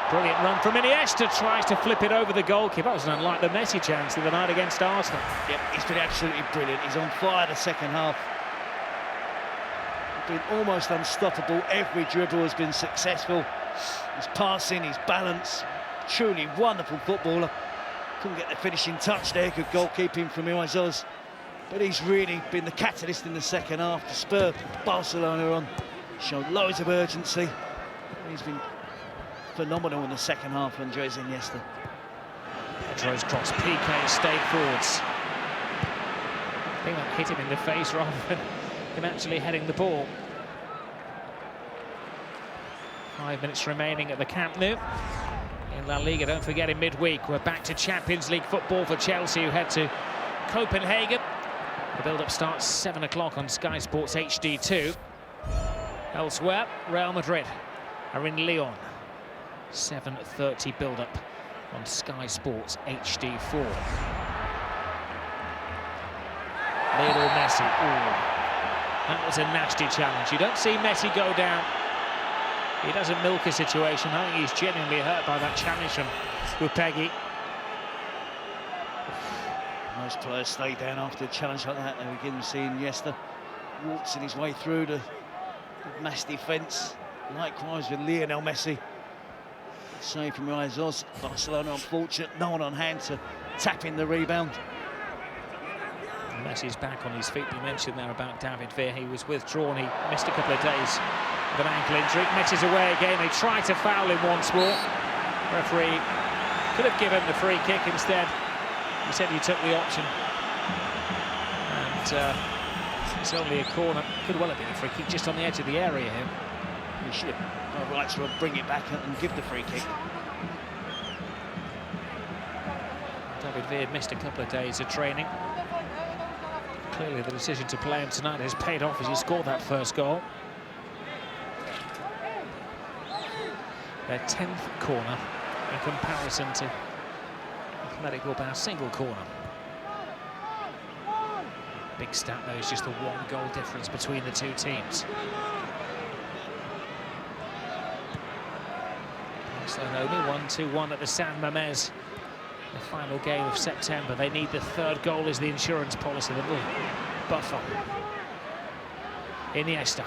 Brilliant run from Iniesta, tries to flip it over the goalkeeper. That was unlike the Messi chance of the night against Arsenal. Yep, he's been absolutely brilliant. He's on fire the second half. He's been almost unstoppable. Every dribble has been successful. His passing, his balance, truly wonderful footballer. Couldn't get the finishing touch there, good goalkeeping from Iraola. But he's really been the catalyst in the second half to spur Barcelona on. Showed loads of urgency. He's been phenomenal in the second half, Andres Iniesta. Pedro's cross, PK stayed forwards. I think that hit him in the face rather than him actually heading the ball. 5 minutes remaining at the Camp Nou. In La Liga, don't forget, in midweek, we're back to Champions League football for Chelsea, who head to Copenhagen. The build-up starts 7 o'clock on Sky Sports HD2. Elsewhere, Real Madrid are in Lyon. 7:30 build-up on Sky Sports HD4. Lionel Messi. Ooh, that was a nasty challenge. You don't see Messi go down. He doesn't milk a situation. I think he's genuinely hurt by that challenge from Upegui. Most players stay down after a challenge like that. Now again, seeing Iniesta waltzing his way through the mass defence. Likewise with Lionel Messi. Save from Reyes. Barcelona unfortunate, no one on hand to tap in the rebound. Messi's back on his feet. You mentioned there about David Villa. He was withdrawn. He missed a couple of days with an ankle injury. Messi's away again. They tried to foul him once more. Referee could have given the free kick instead. He said he took the option. And it's only a corner. Could well have been a free kick just on the edge of the area here. He should have right to bring it back and give the free kick. David Villa missed a couple of days of training. Clearly the decision to play him tonight has paid off as he scored that first goal. Their 10th corner in comparison to Athletic Bilbao's single corner. Big stat though is just the 1 goal difference between the two teams. Barcelona only 1-2-1 at the San Mamés. The final game of September. They need the 3rd goal as the insurance policy, the little buffer. Iniesta.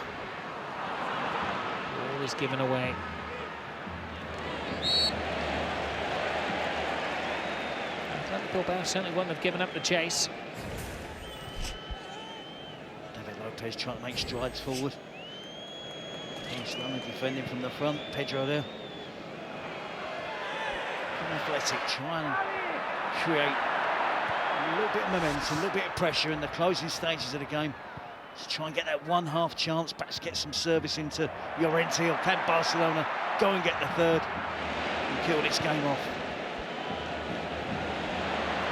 All is given away. Athletic Bilbao certainly wouldn't have given up the chase. David Lopez trying to make strides forward. Barcelona defending from the front. Pedro there. Athletic trying to create a little bit of momentum, a little bit of pressure in the closing stages of the game. Just try and get that 1/2 chance, perhaps get some service into Llorente, or can Barcelona go and get the 3rd and kill this game off?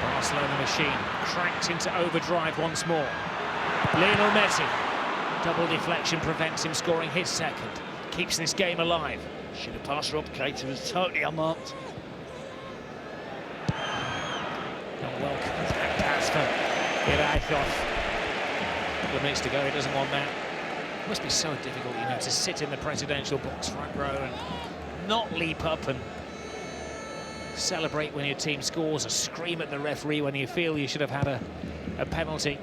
Barcelona machine cranked into overdrive once more. Lionel Messi. Double deflection prevents him scoring his 2nd. Keeps this game alive. Should have passed Rob Keita, was totally unmarked. Welcome back pass for Iraizoz. A couple of minutes to go, he doesn't want that. It must be so difficult, you know, to sit in the presidential box front row and not leap up and celebrate when your team scores, or scream at the referee when you feel you should have had a penalty.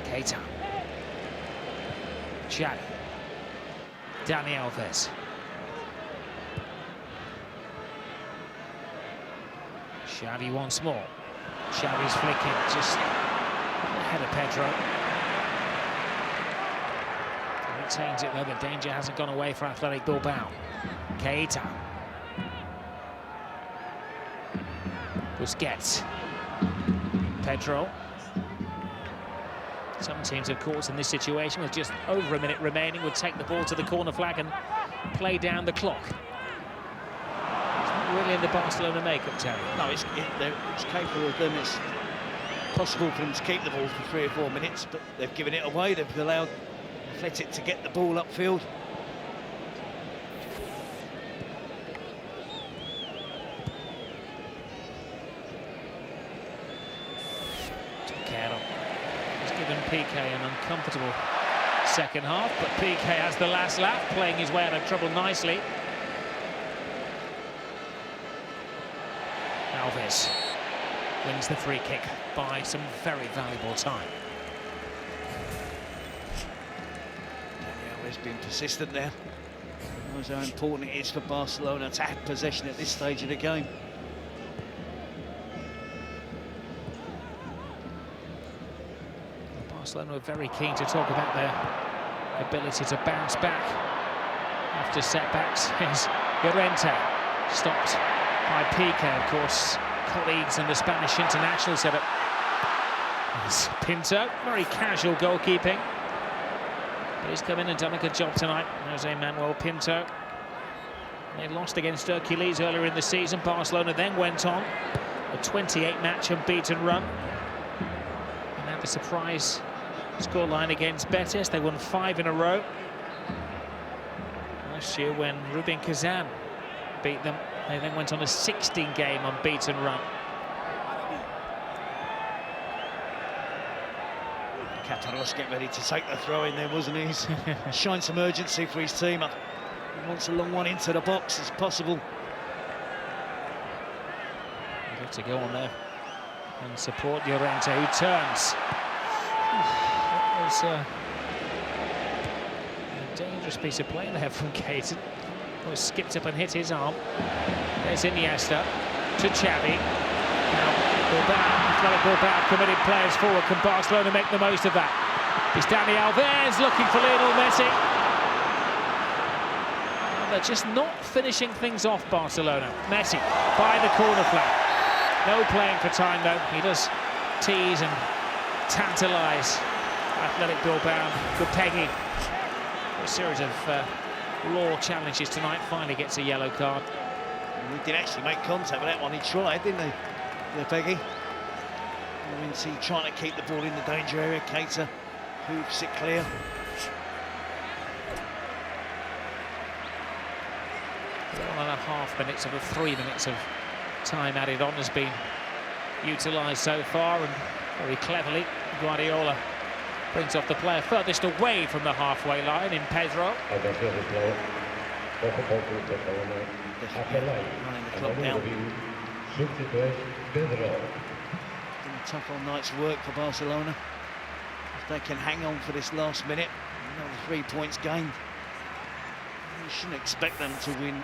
Keita. Xavi. Dani Alves. Xavi once more. Xavi's flicking just ahead of Pedro. He retains it though, the danger hasn't gone away for Athletic Bilbao. Keita. Busquets. Pedro. Some teams, of course, in this situation, with just over a minute remaining, would take the ball to the corner flag and play down the clock. It's not really in the Barcelona makeup, Terry. No, it's capable of them. It's possible for them to keep the ball for 3 or 4 minutes, but they've given it away. They've allowed Athletic to get the ball upfield. Given Piqué an uncomfortable 2nd half, but Piqué has the last laugh, playing his way out of trouble nicely. Alves wins the free kick by some very valuable time. Alves being persistent there. Knows how important it is for Barcelona to have possession at this stage of the game. Barcelona are very keen to talk about their ability to bounce back after setbacks. Here's Llorente, stopped by Piqué, of course. Colleagues in the Spanish international setup. There's Pinto, very casual goalkeeping. But he's come in and done a good job tonight, Jose Manuel Pinto. They lost against Hercules earlier in the season. Barcelona then went on a 28-match unbeaten run. And had the surprise scoreline against Betis. They won 5 in a row. Last year when Rubin Kazan beat them, they then went on a 16-game unbeaten run. Catalos getting ready to take the throw in there, wasn't he? He's showing some urgency for his team. He wants a long one into the box as possible. He'd have to go on there and support Llorente, who turns. That was a dangerous piece of play there from Caton. Oh, skipped up and hit his arm. There's Iniesta to Xavi. Now Bilbao committed players forward. Can Barcelona make the most of that? It's Dani Alves looking for Lionel Messi. Well, they're just not finishing things off, Barcelona. Messi by the corner flag. No playing for time though. He does tease and tantalise Athletic Bilbao. Gupegui, a series of raw challenges tonight, finally gets a yellow card. He did actually make contact with that one. He tried, didn't he? Gupegui. He trying to keep the ball in the danger area. Keita hoops it clear. 1.5 minutes of the 3 minutes of time added on has been utilised so far, and very cleverly Guardiola brings off the player furthest away from the halfway line in Pedro. Running the clock down. Been a tough all night's work for Barcelona. If they can hang on for this last minute, another 3 points gained. You shouldn't expect them to win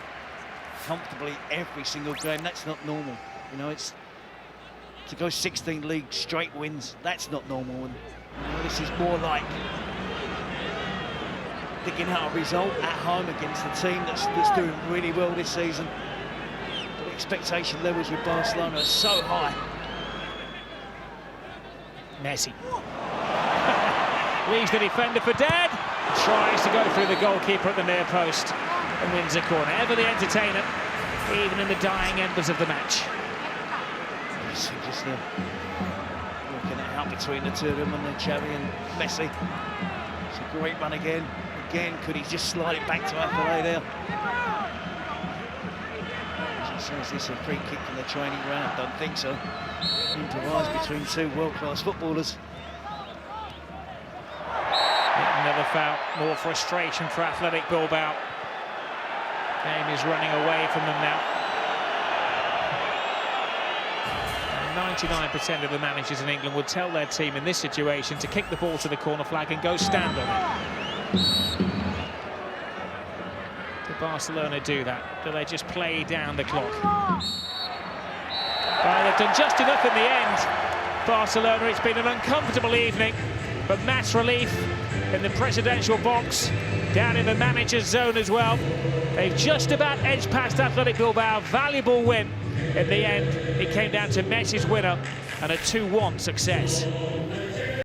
comfortably every single game. That's not normal. You know, it's to go 16 league straight wins. That's not normal. And you know, this is more like digging out a result at home against a team that's doing really well this season. The expectation levels with Barcelona are so high. Messi leaves the defender for dead. Tries to go through the goalkeeper at the near post and wins a corner. Ever the entertainer, even in the dying embers of the match. Just working it out between the two of them, and then Xavi and Messi. It's a great run again. Could he just slide it back to Athletic there? So is this a free kick from the training ground? Don't think so. Improvised between two world-class footballers. Another foul, more frustration for Athletic Bilbao. Game is running away from them now. 99% of the managers in England would tell their team in this situation to kick the ball to the corner flag and go stand on it. Did Barcelona do that? Do they just play down the clock? Well, they've done just enough in the end. Barcelona, it's been an uncomfortable evening, but match relief in the presidential box, down in the manager's zone as well. They've just about edged past Athletic Bilbao. Valuable win. In the end, it came down to Messi's winner and a 2-1 success.